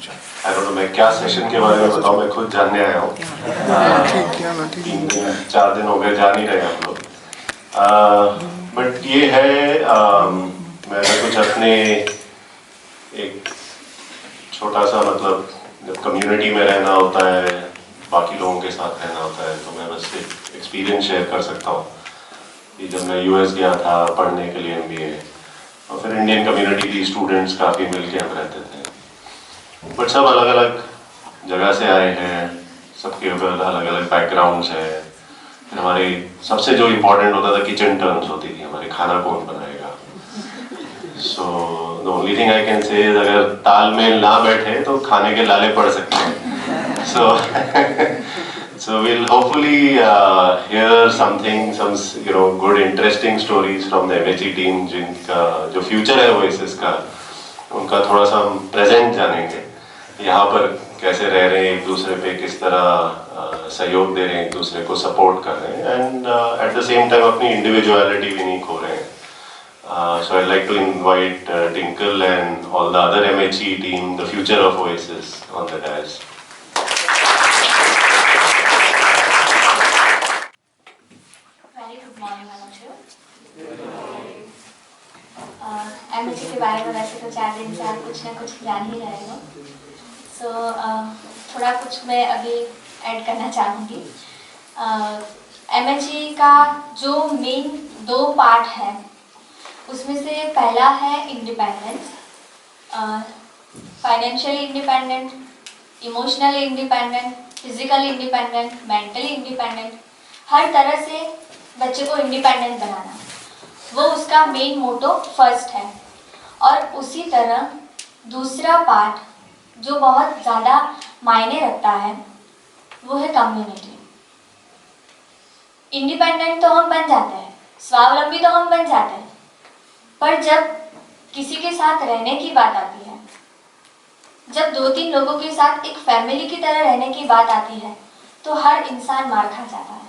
मैं क्या सेशन के बारे में बताऊं, मैं खुद जानने आया हूँ। 3-4 दिन हो गए, जान ही रहे हम लोग। बट ये है, मैंने कुछ अपने एक छोटा सा, मतलब जब कम्युनिटी में रहना होता है, बाकी लोगों के साथ रहना होता है, तो मैं बस एक एक्सपीरियंस शेयर कर सकता हूँ कि जब मैं यूएस गया था पढ़ने के लिए MBA, और फिर इंडियन कम्युनिटी की स्टूडेंट्स काफ़ी मिलके हम रहते थे, बट सब अलग अलग जगह से आए हैं, सबके अलग अलग बैकग्राउंड्स हैं। फिर हमारे सबसे जो इम्पोर्टेंट होता था, किचन टर्म्स होती थी हमारी, खाना कौन बनाएगा। So the only thing I can say is, अगर तालमेल ना बैठे तो खाने के लाले पड़ सकते हैं। So we'll hopefully hear something, some good interesting stories from the MHE team, जिनका जो फ्यूचर है Oasis का, उनका थोड़ा सा हम प्रेजेंट जानेंगे, यहाँ पर कैसे रह रहे हैं, एक दूसरे पे किस तरह सहयोग दे रहे हैं, एक दूसरे को सपोर्ट कर रहे हैं, and at the same time अपनी इंडिविजुअलिटी भी नहीं खो रहे हैं। So I'd like to invite Dinkle and all the other MHE team, the future of Oasis, on the dais. Very good morning, Anuj. MHE के बारे में वैसे तो 4 दिन से आप कुछ ना कुछ जान ही रहे हो, सो थोड़ा कुछ मैं अभी ऐड करना चाहूँगी। MHE का जो मेन 2 पार्ट है, उसमें से पहला है independence, financially independent, emotionally independent, physically independent, mentally independent, हर तरह से बच्चे को इंडिपेंडेंट बनाना, वो उसका मेन मोटो फर्स्ट है। और उसी तरह दूसरा पार्ट जो बहुत ज़्यादा मायने रखता है, वो है कम्युनिटी। इंडिपेंडेंट तो हम बन जाते हैं, स्वावलंबी तो हम बन जाते हैं, पर जब किसी के साथ रहने की बात आती है, जब 2-3 लोगों के साथ एक फैमिली की तरह रहने की बात आती है, तो हर इंसान मार खा जाता है।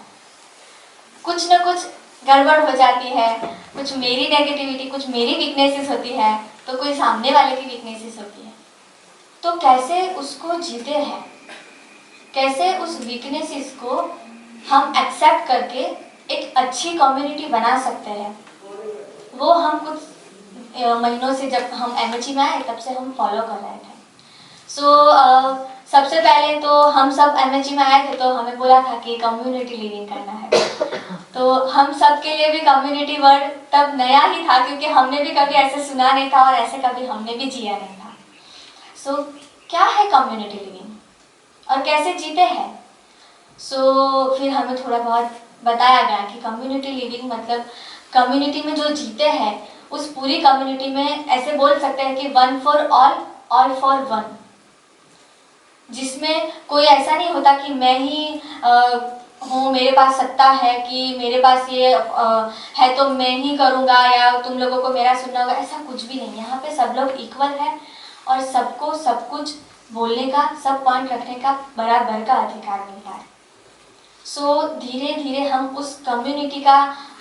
कुछ न कुछ गड़बड़ हो जाती है, कुछ मेरी नेगेटिविटी, कुछ मेरी वीकनेसेस होती है, तो कोई सामने वाले की वीकनेसेस होती है। तो कैसे उसको जीते हैं, कैसे उस वीकनेसेस को हम एक्सेप्ट करके एक अच्छी कम्युनिटी बना सकते हैं, वो हम कुछ महीनों से, जब हम MHE में आए तब से हम फॉलो कर रहे थे। सबसे पहले तो हम सब MHE में आए थे तो हमें बोला था कि कम्युनिटी लिविंग करना है, तो हम सब के लिए भी कम्युनिटी वर्ड तब नया ही था, क्योंकि हमने भी कभी ऐसे सुना नहीं था और ऐसे कभी हमने भी जिया नहीं था। सो क्या है कम्युनिटी लिविंग और कैसे जीते हैं? फिर हमें थोड़ा बहुत बताया गया कि कम्युनिटी लिविंग मतलब कम्युनिटी में जो जीते हैं, उस पूरी कम्युनिटी में ऐसे बोल सकते हैं कि 1 for all for one, जिसमें कोई ऐसा नहीं होता कि मैं ही हूँ, मेरे पास सत्ता है, कि मेरे पास ये है तो मैं ही करूँगा या तुम लोगों को मेरा सुनना होगा, ऐसा कुछ भी नहीं। यहाँ पे सब लोग इक्वल है और सबको सब कुछ बोलने का, सब पॉइंट रखने का बराबर का अधिकार मिलता है। धीरे धीरे हम उस कम्युनिटी का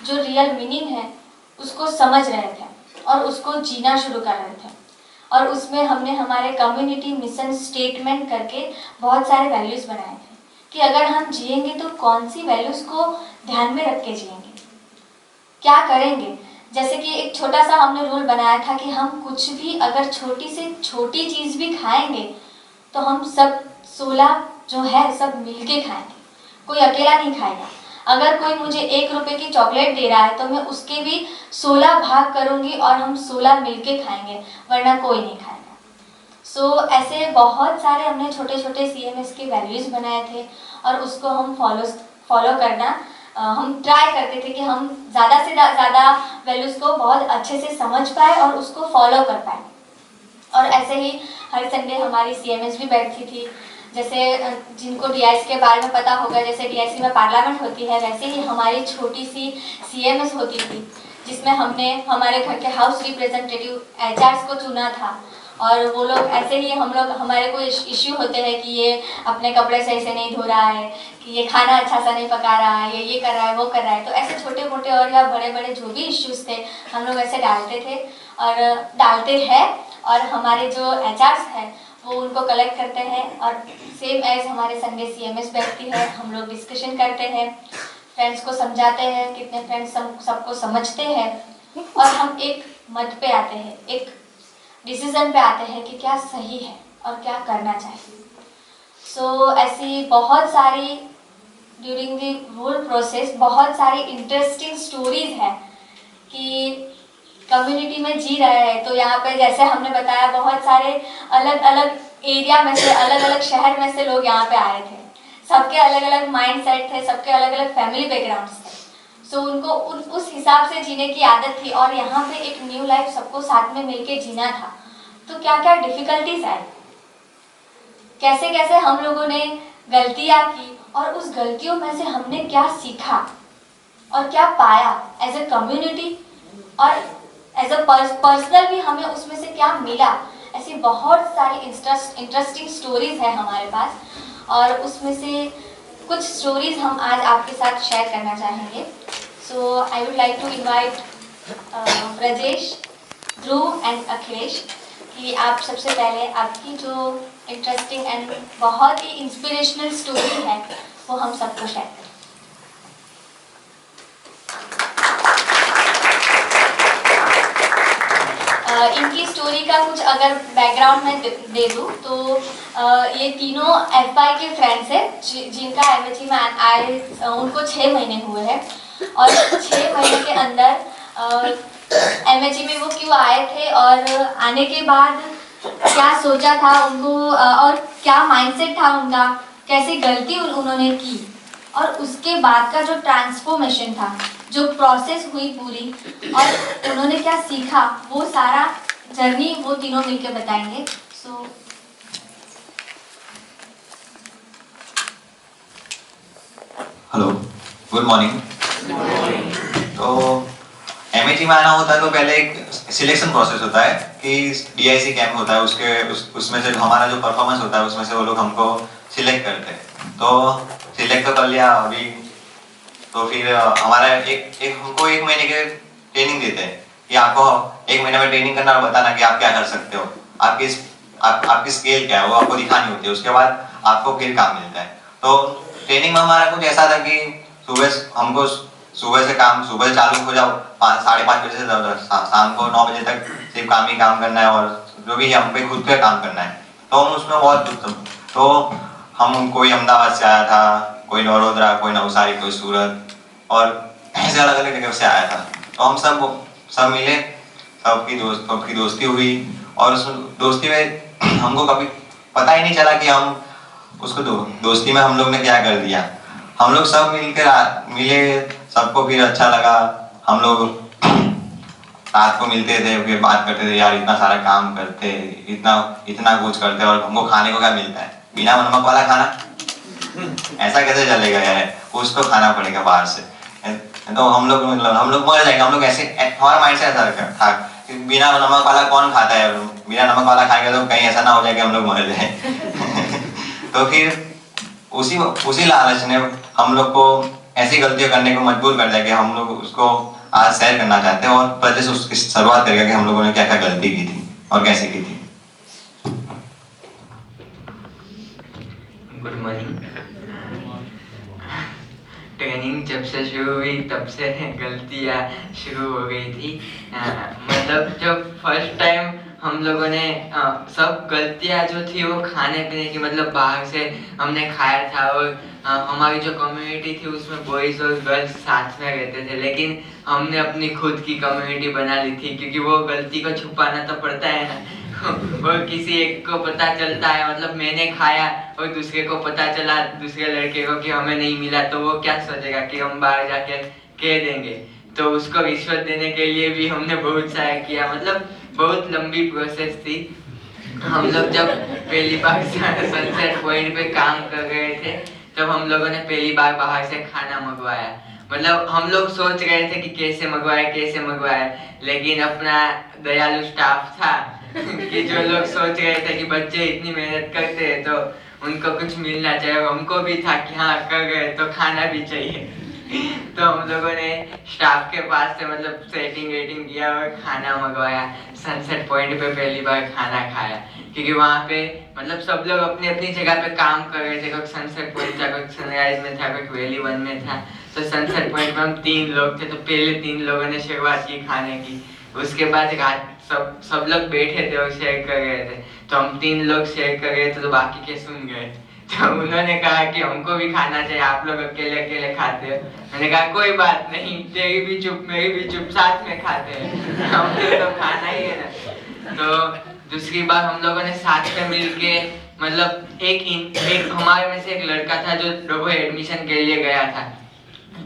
जो रियल मीनिंग है उसको समझ रहे थे और उसको जीना शुरू कर रहे थे, और उसमें हमने हमारे कम्युनिटी मिशन स्टेटमेंट करके बहुत सारे वैल्यूज़ बनाए थे कि अगर हम जिएंगे तो कौन सी वैल्यूज़ को ध्यान में रख के जिएंगे, क्या करेंगे। जैसे कि एक छोटा सा हमने रूल बनाया था कि हम कुछ भी अगर छोटी से छोटी चीज़ भी खाएंगे तो हम सब 16 जो है सब मिलके खाएंगे, कोई अकेला नहीं खाएगा। अगर कोई मुझे 1 रुपए की चॉकलेट दे रहा है तो मैं उसके भी 16 भाग करूंगी और हम 16 मिलके खाएंगे, वरना कोई नहीं खाएगा। ऐसे बहुत सारे हमने छोटे छोटे CMS के वैल्यूज़ बनाए थे और उसको हम फॉलो करना हम ट्राई करते थे कि हम ज़्यादा से ज़्यादा वैल्यूज़ को बहुत अच्छे से समझ पाए और उसको फॉलो कर पाए। और ऐसे ही हर संडे हमारी CMS भी बैठती थी। जैसे जिनको DIC के बारे में पता होगा, जैसे DIC में पार्लियामेंट होती है, वैसे ही हमारी छोटी सी CMS होती थी, जिसमें हमने हमारे घर के हाउस रिप्रेजेंटेटिव HRs को चुना था। और वो लोग ऐसे ही हमारे कोई इश्यू होते हैं कि ये अपने कपड़े सही से नहीं धो रहा है, कि ये खाना अच्छा सा नहीं पका रहा है, ये कर रहा है, वो कर रहा है। तो ऐसे छोटे मोटे और या बड़े बड़े जो भी इश्यूज़ थे हम लोग ऐसे डालते थे और डालते हैं। और हमारे जो HRs हैं वो उनको कलेक्ट करते हैं और सेम एज हमारे संडे CMS बैठती है, हम लोग डिस्कशन करते हैं, फ्रेंड्स को समझाते हैं, कितने फ्रेंड्स सबको समझते हैं और हम एक मत पे आते हैं, एक डिसीजन पे आते हैं कि क्या सही है और क्या करना चाहिए। सो ऐसी बहुत सारी ड्यूरिंग द होल प्रोसेस बहुत सारी इंटरेस्टिंग स्टोरीज हैं कि कम्युनिटी में जी रहे हैं। तो यहाँ पे जैसे हमने बताया बहुत सारे अलग अलग एरिया में से, अलग अलग शहर में से लोग यहाँ पे आए थे, सबके अलग अलग माइंड सेट थे, सबके अलग अलग फैमिली बैकग्राउंड्स थे। सो उनको उस हिसाब से जीने की आदत थी और यहाँ पे एक न्यू लाइफ सबको साथ में मिलके जीना था। तो क्या क्या डिफिकल्टीज आई, कैसे कैसे हम लोगों ने गलतियाँ की और उस गलतियों में से हमने क्या सीखा और क्या पाया एज ए कम्युनिटी और एज अ पर्सनल भी हमें उसमें से क्या मिला। ऐसी बहुत सारी इंटरेस्टिंग स्टोरीज है हमारे पास और उसमें से कुछ स्टोरीज हम आज आपके साथ शेयर करना चाहेंगे। So I would like to invite Brajesh, Dhruv and Akhilesh कि आप सबसे पहले आपकी जो इंटरेस्टिंग एंड बहुत ही इंस्पिरेशनल स्टोरी है वो हम सबको शेयर करें। इनकी स्टोरी का कुछ अगर बैकग्राउंड में दे दूँ तो ये तीनों FY के फ्रेंड्स हैं जिनका MHE में आए उनको 6 महीने हुए हैं और 6 महीने के अंदर MHE में वो क्यों आए थे और आने के बाद क्या सोचा था उनको और क्या माइंडसेट था उनका, कैसी गलती उन्होंने की और उसके बाद का जो ट्रांसफॉर्मेशन था, जो प्रोसेस हुई पूरी और उन्होंने क्या सीखा, वो सारा जर्नी वो तीनों मिलकर बताएंगे। So hello, good morning. तो MHE में आना होता है तो पहले एक सिलेक्शन प्रोसेस होता है कि DIC कैंप होता है, उसमें से हमारा जो परफॉर्मेंस होता है उसमें से वो लोग हमको सिलेक्ट करते हैं। तो सिलेक्ट तो कर लिया अभी, तो फिर हमारा हमको 1 महीने के ट्रेनिंग देते हैं कि आपको 1 महीने में ट्रेनिंग करना और बताना कि आप क्या कर सकते हो, आपकी स्केल क्या है वो आपको दिखानी होती है। उसके बाद आपको फिर काम मिलता है। तो ट्रेनिंग में हमारा कुछ ऐसा था कि सुबह से काम सुबह चालू हो जाओ 5-5:30 बजे से शाम को 9 बजे तक सिर्फ काम ही काम करना है और जो भी हम पे खुद पे काम करना है। तो हम उसमें बहुत तो हम कोई अहमदाबाद से आया था, कोई नौरोदरा, कोई नवसारी, कोई सूरत और ऐसे अलग अलग जगह से आया था। तो हम सब मिले, सबकी दोस्ती हुई और उस दोस्ती में हमको कभी पता ही नहीं चला कि हम उसको दोस्ती में हम लोग ने क्या कर दिया। हम लोग सब मिले, सबको फिर अच्छा लगा। हम लोग रात को मिलते थे, फिर बात करते थे, यार इतना सारा काम करते, इतना कुछ करते और हमको खाने को क्या मिलता है, बिना नमक वाला खाना, ऐसा कैसे चलेगा यार, कुछ तो खाना पड़ेगा बाहर से। तो हम लोग मर जाएंगे। हम लोग ऐसे, हमारा माइंड से ऐसा था कि बिना नमक वाला कौन खाता है, बिना नमक वाला खाएगा तो कहीं ऐसा ना हो जाए कि हम लोग मर जाए। तो फिर उसी लालच ने हम लोग को ऐसी गलतियां करने को मजबूर कर दिया कि हम लोग उसको आज शेयर करना चाहते हैं और पहले से उसकी शुरुआत करेगा कि हम लोगों ने क्या क्या गलती की थी और कैसे की थी। Good morning. ट्रेनिंग जब से शुरू हुई तब से गलतियाँ शुरू हो गई थी। मतलब जब फर्स्ट टाइम हम लोगों ने सब गलतियाँ जो थी वो खाने पीने की, मतलब बाहर से हमने खाया था और हमारी जो कम्युनिटी थी उसमें बॉयज़ और गर्ल्स साथ में रहते थे, लेकिन हमने अपनी खुद की कम्युनिटी बना ली थी क्योंकि वो गलती को छुपाना तो पड़ता है ना। और किसी एक को पता चलता है, मतलब मैंने खाया और दूसरे को पता चला, दूसरे लड़के को, कि हमें नहीं मिला, तो वो क्या सोचेगा कि हम बाहर जाके कह देंगे। तो उसको रिश्वत देने के लिए भी हमने बहुत सारा किया, मतलब बहुत लंबी प्रोसेस थी। हम लोग जब पहली बार सनसेट पॉइंट पे काम कर रहे थे तब हम लोगों ने पहली बार बाहर से खाना मंगवाया। मतलब हम लोग सोच रहे थे कि कैसे मंगवाए, लेकिन अपना दयालु स्टाफ था कि जो लोग सोच रहे थे कि बच्चे इतनी मेहनत करते हैं तो उनको कुछ मिलना चाहिए, हमको भी था कि हाँ कर गए तो खाना भी चाहिए। तो हम लोगों ने स्टाफ के पास से मतलब सेटिंग वेटिंग किया और खाना मंगवाया, सनसेट पॉइंट पे पहली बार खाना खाया। क्योंकि वहाँ पे मतलब सब लोग अपनी अपनी जगह पे काम कर रहे थे। कोई सनसेट पॉइंट था, कोई सनराइज में था, कोई वैली 1 में था। तो सनसेट पॉइंट में हम 3 लोग थे, तो पहले 3 लोगों ने शुरुआत की खाने की। उसके बाद रात सब लोग बैठे थे और शेयर कर रहे थे, तो हम 3 लोग शेयर कर रहे थे, तो बाकी के सुन गए। तो उन्होंने कहा कि हमको भी खाना चाहिए, आप लोग अकेले अकेले खाते हो। मैंने कहा कोई बात नहीं, तेरी भी चुप मेरी भी चुप, साथ में खाते हैं, हमको तो खाना ही है ना। तो दूसरी बार हम लोगों ने साथ में मिलके मतलब एक हमारे में से एक लड़का था जो डबल एडमिशन के लिए गया था,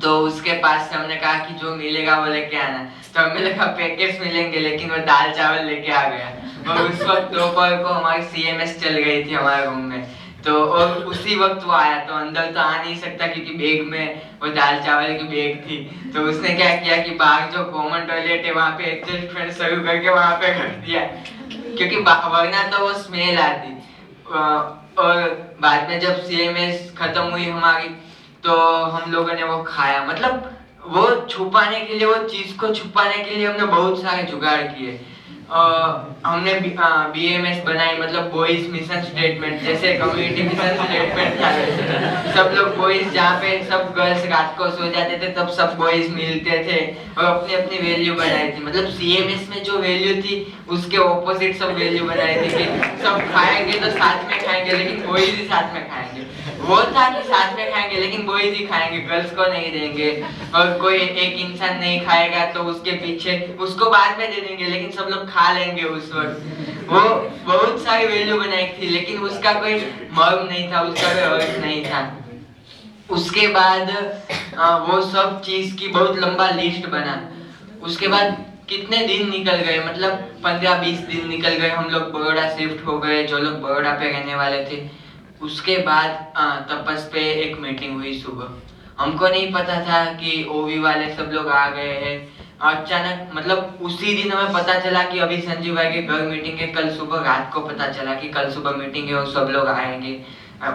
तो उसके पास से हमने कहा कि जो मिलेगा वो लेके आना। तो हमें लगा पैकेट्स मिलेंगे, लेकिन वो दाल चावल लेके आ गया। और उस वक्त दोपहर को हमारी CMS चल गई थी हमारे रूम में, तो और उसी वक्त वो आया। तो अंदर तो आ नहीं सकता क्योंकि बैग में वो दाल चावल की बैग थी। तो उसने क्या किया कि बाहर जो कॉमन टॉयलेट है वहाँ पे एडजस्ट फैन शुरू करके वहाँ पे रख दिया, क्योंकि वरना तो वो स्मेल आती। और बाद में जब CMS खत्म हुई हमारी, तो हम लोगों ने वो खाया। मतलब वो छुपाने के लिए, वो चीज को छुपाने के लिए हमने बहुत सारे जुगाड़ किए। हमने BMS बनाई, मतलब बॉयज मिशन स्टेटमेंट, जैसे कम्युनिटी मिशन स्टेटमेंट था वैसे। सब लोग बॉयज, जहाँ पे सब गर्ल्स रात को सो जाते थे तब सब बॉयज मिलते थे और अपनी अपनी वैल्यू बनाई थी। मतलब CMS में जो वैल्यू थी उसके ऑपोजिट सब वैल्यू बनाई थी कि सब खाएंगे तो साथ में खाएंगे, लेकिन बॉयज ही साथ में खाएंगे। वो था कि साथ में खाएंगे लेकिन बॉयज ही खाएंगे, गर्ल्स को नहीं देंगे। और कोई एक इंसान नहीं खाएगा तो उसके पीछे उसको बाद में दे देंगे, लेकिन सब लोग खा लेंगे उस वक्त। वो बहुत सारी वैल्यू बनाई थी, लेकिन उसका कोई मर्म नहीं था, उसका कोई अर्थ नहीं था। उसके बाद वो सब चीज की बहुत लंबा लिस्ट बना। उसके बाद कितने दिन निकल गए, मतलब 15-20 दिन निकल गए। हम लोग बड़ौदा शिफ्ट हो गए, जो लोग बड़ौदा पे रहने वाले थे। उसके बाद तपस पे एक मीटिंग हुई सुबह। हमको नहीं पता था कि OV वाले सब लोग आ गए हैं। अचानक मतलब उसी दिन हमें पता चला कि अभी संजीव भाई के घर मीटिंग है। कल सुबह रात को पता चला कि कल सुबह मीटिंग है और सब लोग आएंगे,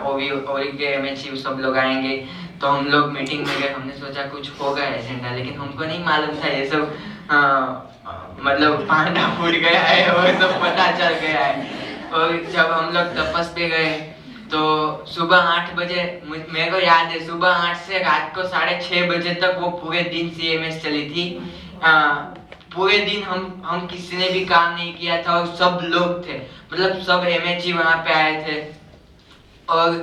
OV के MHC सब लोग आएंगे। तो हम लोग मीटिंग में गए, हमने सोचा कुछ होगा एजेंडा, लेकिन हमको नहीं मालूम था ये सब मतलब पांडा फूट गया है और सब पता चल गया है। और जब हम लोग तपस पे गए तो सुबह 8 बजे, मेरे को याद है, सुबह 8 से रात को 6:30 बजे तक वो पूरे दिन CMS चली थी। पूरे दिन हम किसी ने भी काम नहीं किया था और सब लोग थे, मतलब सब MHC वहाँ पे आए थे। और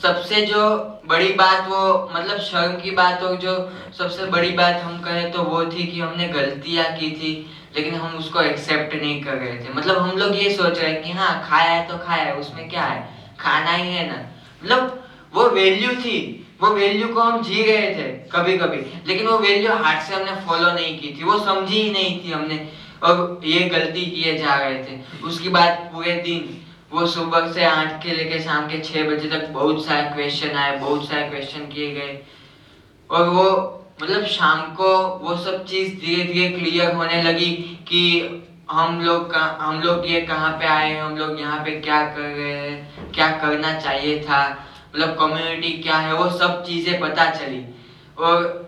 सबसे जो बड़ी बात, वो मतलब शर्म की बात, और जो सबसे बड़ी बात हम कहें तो वो थी कि हमने गलतियां की थी, लेकिन हम उसको एक्सेप्ट नहीं कर रहे थे। मतलब हम लोग ये सोच रहे कि हाँ खाया है तो खाया है, उसमें क्या है, खाना ही है ना। मतलब वो वैल्यू थी, वो वैल्यू को हम जी रहे थे कभी कभी, लेकिन वो वैल्यू हार्ट से हमने फॉलो नहीं की थी, वो समझी ही नहीं थी हमने, और ये गलती किए जा रहे थे। उसके बाद पूरे दिन वो सुबह से 8 के लेके शाम के 6 बजे तक बहुत सारे क्वेश्चन आए, बहुत सारे क्वेश्चन किए गए। और वो मतलब शाम को वो सब चीज धीरे धीरे क्लियर होने लगी कि हम लोग ये कहाँ पे आए हैं, हम लोग यहाँ पे क्या कर रहे हैं, क्या करना चाहिए था, मतलब कम्युनिटी क्या है, वो सब चीजें पता चली। और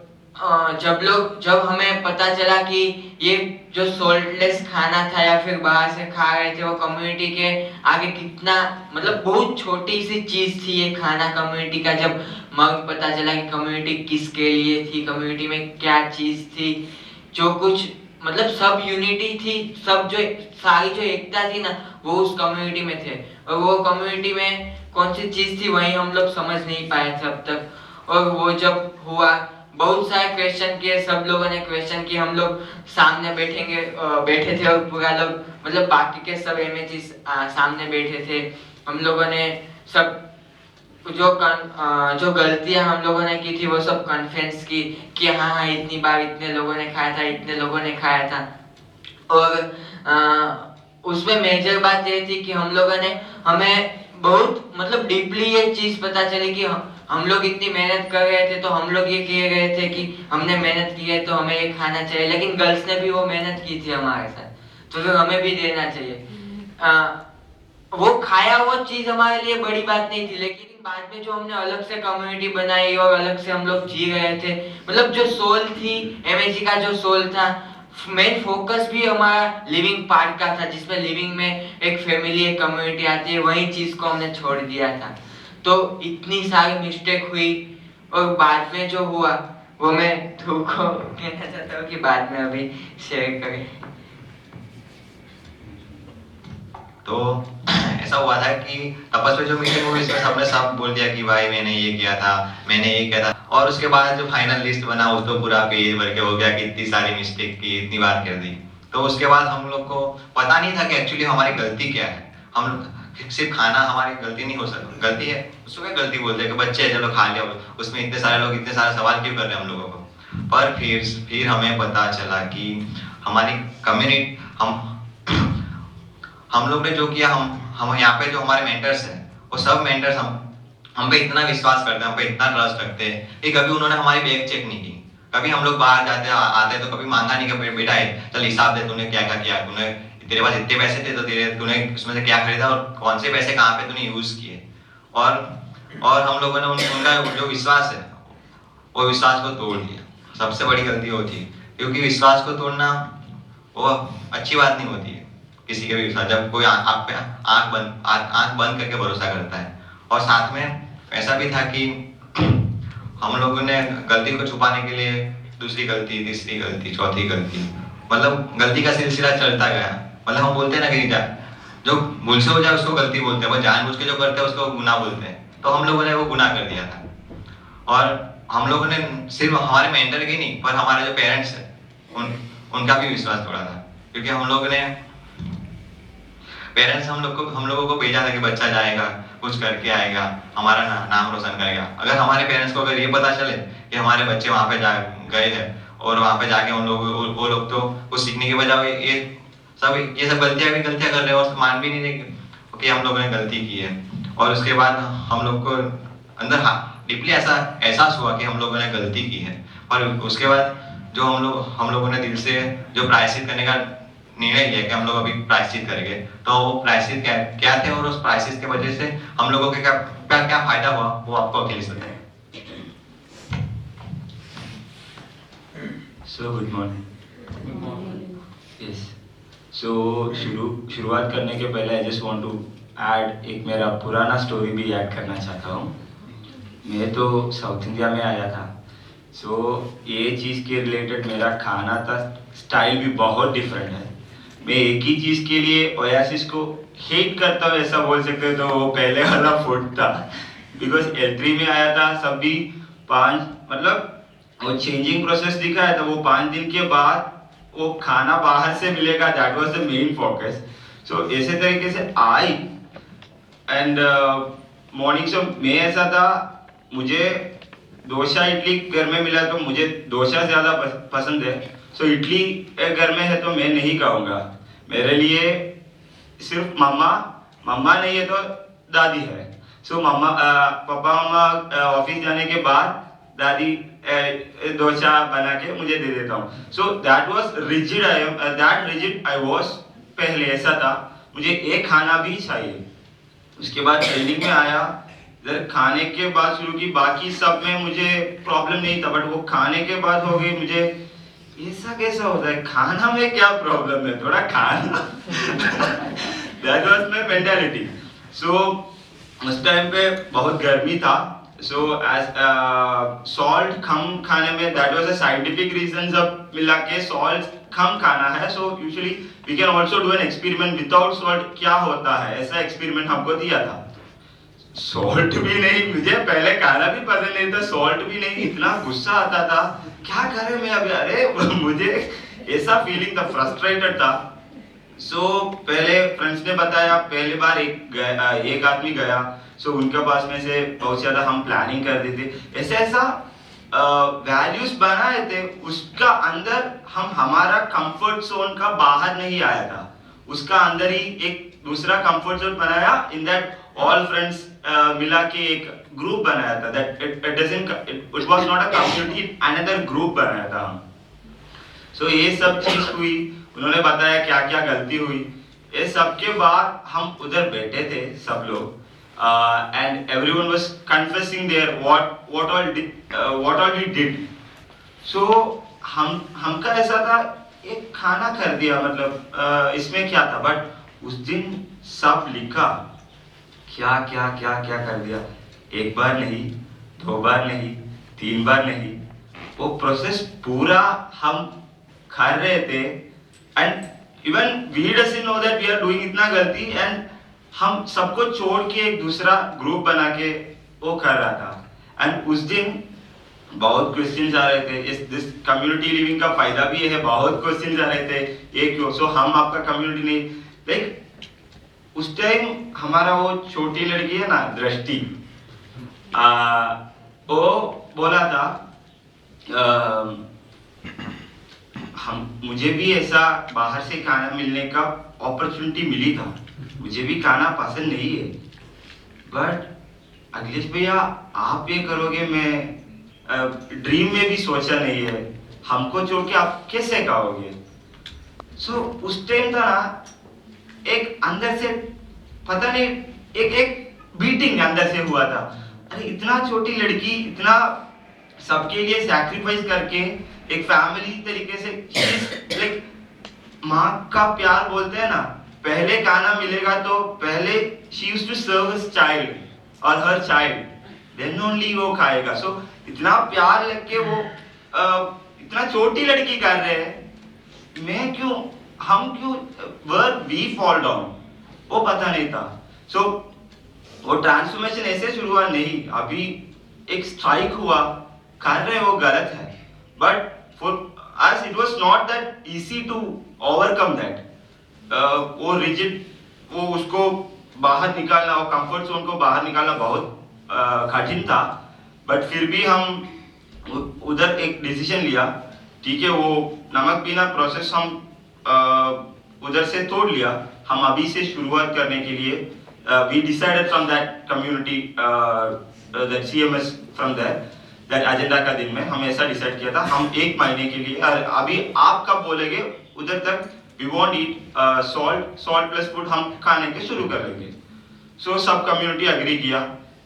जब हमें पता चला कि ये जो सोल्टलेस खाना था या फिर बाहर से खा रहे थे, वो कम्युनिटी के आगे कितना, मतलब बहुत छोटी सी चीज थी ये खाना कम्युनिटी का। जब पता चला कि कम्युनिटी किसके लिए थी, कम्युनिटी में क्या चीज थी, जो कुछ मतलब सब यूनिटी थी, सब जो सारी जो एकता थी ना, वो उस कम्युनिटी में थे। और वो कम्युनिटी में कौन सी चीज थी वही हम लोग समझ नहीं पाए थे अब तक। और वो जब हुआ, बहुत सारे क्वेश्चन किए, सब लोगों ने क्वेश्चन किए। हम लोग सामने बैठे थे और पूरा लोग मतलब बाकी के सब MHC सामने बैठे थे। हम लोगों ने सब जो गलतियां हम लोगों ने की थी वो सब कन्फेस की कि हाँ इतनी बार इतने लोगों ने खाया था, इतने लोगों ने खाया था। और उसमें मेजर बात ये थी कि हमें बहुत मतलब डीपली ये चीज पता चली कि हम लोग इतनी मेहनत कर रहे थे, तो हम लोग ये कह रहे थे कि हमने मेहनत की है तो हमें ये खाना चाहिए, लेकिन गर्ल्स ने भी वो मेहनत की थी हमारे साथ, तो फिर हमें भी देना चाहिए। वो खाया वो चीज हमारे लिए बड़ी बात नहीं थी, लेकिन बाद में जो हमने अलग से कम्युनिटी बनाई और अलग से हम लोग जी रहे थे, मतलब जो सोल थी MHC का, जो सोल था मेन फोकस भी हमारा लिविंग पार्ट का था, जिसमें लिविंग में एक फैमिली एक कम्युनिटी आती है, वही चीज़ को हमने छोड़ दिया था। तो इतनी सारी मिस्टेक हुई और बाद में जो हुआ वो मैं तुमको कहना चाहता हूँ कि बाद में अभी शेयर करें। तो ऐसा हुआ था कि आपस में जो मीटिंग हुई इसमें सबने सब बोल दिया कि भाई मैंने ये किया था, मैंने ये किया था, और उसके बाद जो फाइनल लिस्ट बना उस तो पूरा पेज भर के हो गया कि इतनी सारी मिस्टेक की, इतनी बार कर दी। तो उसके बाद हम लोग को पता नहीं था कि एक्चुअली हमारी गलती क्या है। हम सिर्फ खाना हमारी गलती नहीं हो सकती, गलती है उसको क्या गलती बोलते हैं कि बच्चे है चलो खा लिया, उसमें इतने सारे लोग इतने सारे सवाल क्यों कर रहे हैं हम लोगों को। पर फिर हमें पता चला कि हमारी कम्युनिटी हम लोग ने जो किया, हम यहाँ पे जो हमारे मेंटर्स हैं वो सब मेंटर्स हम पे इतना विश्वास करते हैं, हम पे इतना ट्रस्ट करते हैं कि कभी उन्होंने हमारी बैग चेक नहीं की। कभी हम लोग बाहर जाते आते तो कभी मांगा नहीं कि बेटा चल हिसाब दे, तूने क्या क्या किया, तूने तेरे पास इतने पैसे थे तो तूने उसमें से क्या खरीदा और कौन से पैसे कहाँ पे तूने यूज किए। और हम लोगों ने उनका जो विश्वास है वो विश्वास को तोड़ दिया। सबसे बड़ी गलती होती है, क्योंकि विश्वास को तोड़ना वो अच्छी बात नहीं होती है किसी के भी विश्वास। जब कोई आप पे आंख बंद करके भरोसा करता है। और साथ में ऐसा भी था कि हम लोगों ने गलती को छुपाने के लिए दूसरी गलती, तीसरी गलती, चौथी गलती, मतलब गलती का सिलसिला चलता गया। मतलब हम बोलते हैं ना कि जो भूल से हो जाए उसको गलती बोलते हैं, वो जानबूझ के जो करते हैं उसको गुनाह बोलते हैं। तो हम लोगों ने वो गुनाह कर दिया था। और हम लोगों ने सिर्फ हमारे मेंटर की नहीं पर हमारे जो पेरेंट्स हैं उनका भी विश्वास तोड़ा था। क्योंकि हम लोगों ने पेरेंट्स हम लोगों को भेजा था कि बच्चा जाएगा कुछ करके आएगा, हमारा नाम रोशन करेगा। अगर हमारे पेरेंट्स को अगर ये पता चले कि हमारे बच्चे वहाँ पे गए हैं और वहाँ पे जाके वो लोग तो कुछ सीखने के बजाय ये सब गलतियां कर रहे हैं और मान भी नहीं रहे कि हम लोगों ने गलती की है। और उसके बाद हम लोग को अंदर डीपली ऐसा एहसास हुआ कि हम लोगों ने गलती की है। और उसके बाद जो हम लोगों ने दिल से जो प्रायश्चित करने का निर्णय लिया कि हम लोग अभी प्रायश्चित करेंगे, तो वो प्रायश्चित क्या थे और उस प्रायश्चित के वजह से हम लोगों के क्या फायदा हुआ वो आपको अकेले से बताएं। So good morning. Yes, so शुरुआत करने के पहले I just want to add एक मेरा पुराना स्टोरी भी ऐड करना चाहता हूँ। मैं तो साउथ इंडिया में आया था, सो ये चीज़ के रिलेटेड मेरा खाना का स्टाइल भी बहुत डिफरेंट है। मैं एक ही चीज़ के लिए ओयासिस को हेट करता हूँ ऐसा बोल सकते हो, तो वो पहले वाला फूड था। बिकॉज L3 में आया था, सब भी 5 मतलब वो चेंजिंग प्रोसेस दिखाया था। वो 5 दिन के बाद वो खाना बाहर से मिलेगा, that was the main focus. So ऐसे तरीके से आई एंड मॉर्निंग से मैं ऐसा था, मुझे डोसा इडली घर में मिला तो मुझे डोसा ज़्यादा पसंद है। सो इडली घर में है तो मैं नहीं खाऊंगा, मेरे लिए सिर्फ मम्मा नहीं है तो दादी है। सो पापा मम्मा ऑफिस जाने के बाद दादी डोसा बना के मुझे दे देता हूँ। सो that was rigid, I was पहले ऐसा था, मुझे एक खाना भी चाहिए। उसके बाद ट्रेनिंग में आया, खाने के बाद शुरू की, बाकी सब में मुझे प्रॉब्लम नहीं था, बट वो खाने के बाद हो गई मुझे ऐसा कैसा होता है, खाना में क्या प्रॉब्लम है, थोड़ा खाना। That was my mentality. So उस टाइम पे बहुत गर्मी था, सो एज सॉल्ट कम खाने में, that was a scientific reason, सब मिला के सॉल्ट कम खाना है। So usually we can also do an experiment without salt, क्या होता है, ऐसा एक्सपेरिमेंट हमको दिया था। सॉल्ट भी नहीं, मुझे पहले खाना भी पसंद नहीं था, सॉल्ट भी नहीं, इतना गुस्सा आता था, क्या करें मैं अभी, अरे मुझे ऐसा फीलिंग था, फ्रस्ट्रेटेड था। सो पहले फ्रेंड्स ने बताया, पहली बार एक आदमी गया, सो उनके पास में से बहुत ज्यादा हम प्लानिंग कर रहे थे, ऐसा वैल्यूज बनाए थे, उसका अंदर हमारा कंफर्ट जोन का बाहर नहीं आया था, उसका अंदर ही एक दूसरा कंफर्ट जोन बनाया। इन दैट ऑल फ्रेंड्स मिला के एक ग्रुप बनाया था, that it was not a community, another group बनाया था हम। सो ये सब चीज हुई, उन्होंने बताया क्या क्या गलती हुई। ये सब के बाद हम उधर बैठे थे सब लोग, and everyone was confessing there what all we did. So हमका ऐसा था, एक खाना कर दिया, मतलब इसमें क्या था, बट उस दिन सब लिखा क्या क्या क्या क्या कर दिया। एक बार नहीं, 2 बार नहीं, 3 बार नहीं, वो प्रोसेस पूरा हम कर रहे थे। And even we doesn't know that we are doing इतना गलती, एंड हम सबको छोड़ के एक दूसरा ग्रुप बना के वो कर रहा था। एंड उस दिन बहुत क्वेश्चंस आ रहे थे, इस दिस कम्युनिटी लिविंग का फायदा भी है, बहुत क्वेश्चंस आ रहे थे, ये क्यों, सो हम आपका कम्युनिटी नहीं, लाइक उस टाइम हमारा वो छोटी लड़की है ना दृष्टि, वो बोला था मुझे भी ऐसा बाहर से खाना मिलने का अपॉर्चुनिटी मिली था, मुझे भी खाना पसंद नहीं है, बट अखिलेश भैया आप ये करोगे, मैं ड्रीम में भी सोचा नहीं है, हमको छोड़ के आप कैसे खाओगे। सो उस टाइम था ना, एक अंदर से पता नहीं एक बीटिंग अंदर से हुआ था, अरे इतना छोटी लड़की इतना सबके लिए सैक्रिफाइस करके एक फैमिली तरीके से, लाइक माँ का प्यार बोलते हैं ना, पहले खाना मिलेगा तो पहले she used to serve his child और हर चाइल्ड, देन ओनली वो खाएगा। सो इतना प्यार लेके वो इतना छोटी लड़की कर रहे हैं, मैं क्यों, हम क्यों, वर वी फॉल डाउन, वो पता नहीं था। सो वो ट्रांसफॉर्मेशन ऐसे शुरू हुआ नहीं, अभी एक स्ट्राइक हुआ, कर रहे वो गलत है, but for us it was not that easy to overcome that, वो रिजिड, वो उसको बाहर निकालना, वो कंफर्ट जोन को बाहर निकालना बहुत कठिन था, बट फिर भी हम उधर एक डिसीजन लिया, ठीक है, वो नमक पीना प्रोसेस हम उधर से तोड़ लिया, हम अभी से शुरुआत करने के लिए we decided from that community that CMS from there that agenda का दिन में हम ऐसा डिसाइड किया था, हम 1 महीने के लिए, अभी आप कब बोलेंगे उधर तक we won't eat salt plus food हम खाने के शुरू कर लेंगे। सो सब कम्युनिटी अग्री किया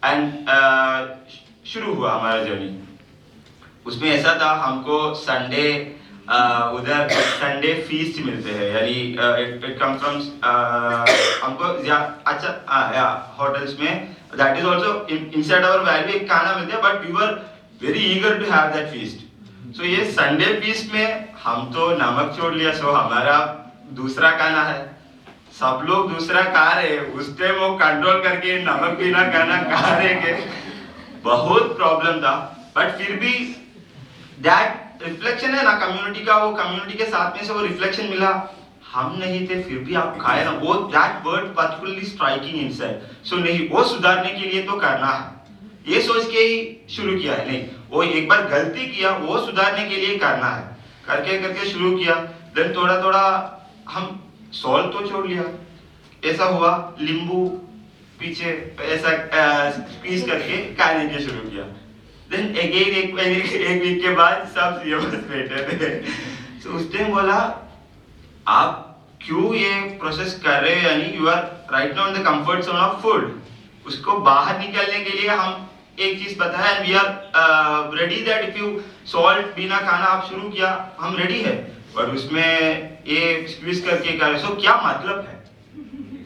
एंड शुरू हुआ हमारा जर्नी। उसमें ऐसा था, हमको संडे उधर संडे फीस्ट मिलते हैं, यानी इट कम फ्रॉम हमको अच्छा होटल्स में, that is also inside our value एक खाना मिलता है, but we were very eager to have that feast. So ये संडे फीस्ट में हम तो नमक छोड़ लिया, सो हमारा दूसरा खाना है, सब लोग दूसरा खा रहे, उस टाइम वो कंट्रोल करके नमक पीना खाना खा रहे के बहुत प्रॉब्लम था, बट फिर भी दैट रिफ्लेक्शन है ना कम्युनिटी का, वो कम्युनिटी के साथ में से वो रिफ्लेक्शन मिला, हम नहीं थे फिर भी आप खाए ना, वो that word particularly striking inside. So नहीं, वो सुधारने के लिए तो करना है, ये सोच के ही शुरू किया है, नहीं वो एक बार गलती किया, वो सुधारने के लिए करना है, करके करके शुरू किया, देन थोड़ा थोड़ा हम सॉल्ट तो छोड़ लिया, ऐसा हुआ नींबू पीछे ऐसा स्क्वीज करके खाने के शुरू किया, देन अगेन एक वीक के बाद सब सीएमएस बैठे थे। सो उस टाइम बोला आप क्यों ये प्रोसेस कर रहे हो, यानी you are right now in the comfort zone of food, उसको बाहर निकलने के लिए हम एक चीज पता है, we are ready that if you salt बिना खाना आप शुरू किया, हम रेडी है, बट उसमें ये स्क्वीज करके कर, सो क्या मतलब है,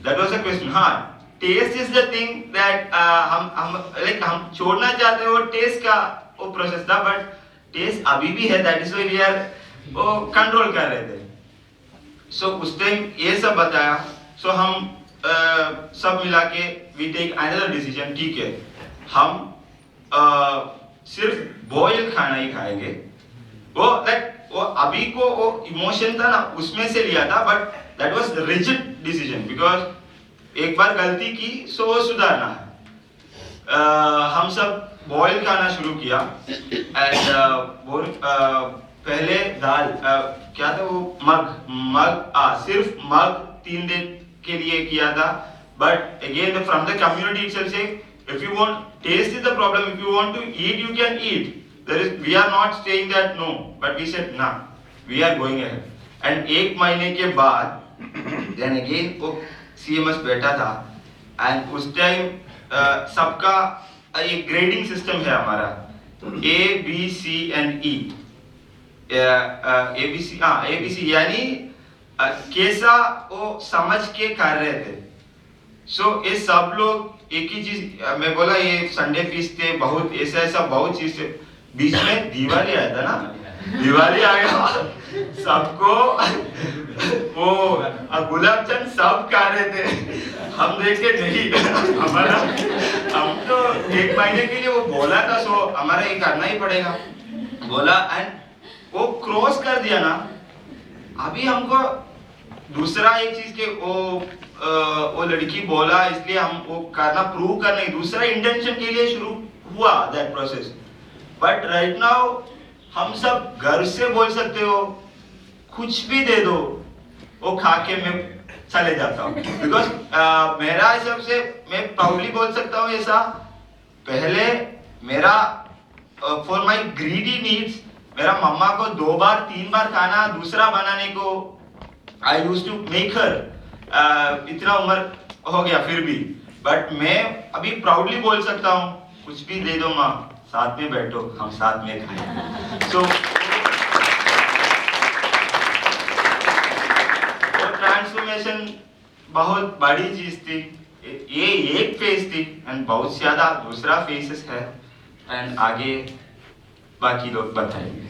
दैट वाज अ क्वेश्चन। हाँ, taste is the thing that हम छोड़ना चाहते हैं, वो टेस्ट का वो प्रोसेस था, बट टेस्ट अभी भी है, that is why we are वो कंट्रोल कर रहे थे। सो उस टाइम ये सब बताया, सो हम सब मिला के वी टेक अनदर डिसीजन, ठीक है हम सिर्फ बॉयल खाना ही खाएंगे, वो वो अभी को वो इमोशन था ना उसमें से लिया था, but that was rigid decision, because एक बार गलती की सो वो सुधारना है। हम सब बॉयल खाना शुरू किया, एंड पहले दाल क्या था वो मग सिर्फ मग 3 दिन के लिए किया था, but again from the community itself से if you want, taste is the problem, if you want to eat you can eat, we are not saying that no, but we said nah, we are going ahead, and 1 महीने के बाद then again वो CMS बैठा था, and उस time सबका एक grading system है हमारा, A, B, C and E, ABC यानी कैसा वो समझ के कर रहे थे। सो ये सब लोग एक ही चीज, मैं बोला ये संडे फीस्ट थे, बहुत ऐसा बहुत चीज थे। बीच में दिवाली आया था ना, दिवाली आ गया, सबको वो गुलाब जामुन सब खा रहे थे, हम देखे नहीं हमारा, हम तो एक महीने के लिए वो बोला था, सो हमारा ये करना ही पड़ेगा बोला, एंड वो क्रॉस कर दिया ना। अभी हमको दूसरा एक चीज के वो लड़की बोला इसलिए हम वो करना प्रूव करना, दूसरा इंटेंशन के लिए शुरू हुआ that process. But right now हम सब घर से बोल सकते हो कुछ भी दे दो, वो खा के मैं चले जाता हूँ, बिकॉज मेरा हिसाब से मैं प्राउडली बोल सकता हूँ ऐसा, पहले मेरा फॉर माई ग्रीडी नीड्स मेरा मम्मा को 2 बार 3 बार खाना दूसरा बनाने को आई यूज टू मेक हर, इतना उम्र हो गया फिर भी, बट मैं अभी प्राउडली बोल सकता हूँ कुछ भी दे दो माँ, साथ में बैठो हम साथ में खाएं। सो ट्रांसफॉर्मेशन बहुत बड़ी चीज थी, ये एक फेज थी एंड बहुत ज्यादा दूसरा फेसेस है, एंड आगे बाकी लोग बताएंगे।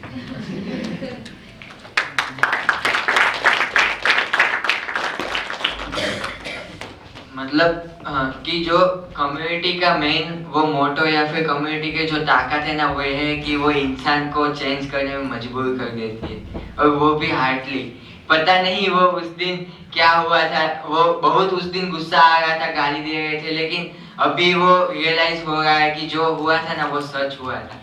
मतलब कि जो कम्युनिटी का मेन वो मोटो या फिर कम्युनिटी के जो ताकत है ना, वो है कि वो इंसान को चेंज करने में मजबूर कर देती है, और वो भी हार्डली। पता नहीं वो उस दिन क्या हुआ था, वो बहुत उस दिन गुस्सा आ रहा था, गाली दे रहे थे, लेकिन अभी वो रियलाइज हो रहा है कि जो हुआ था ना वो सच हुआ था,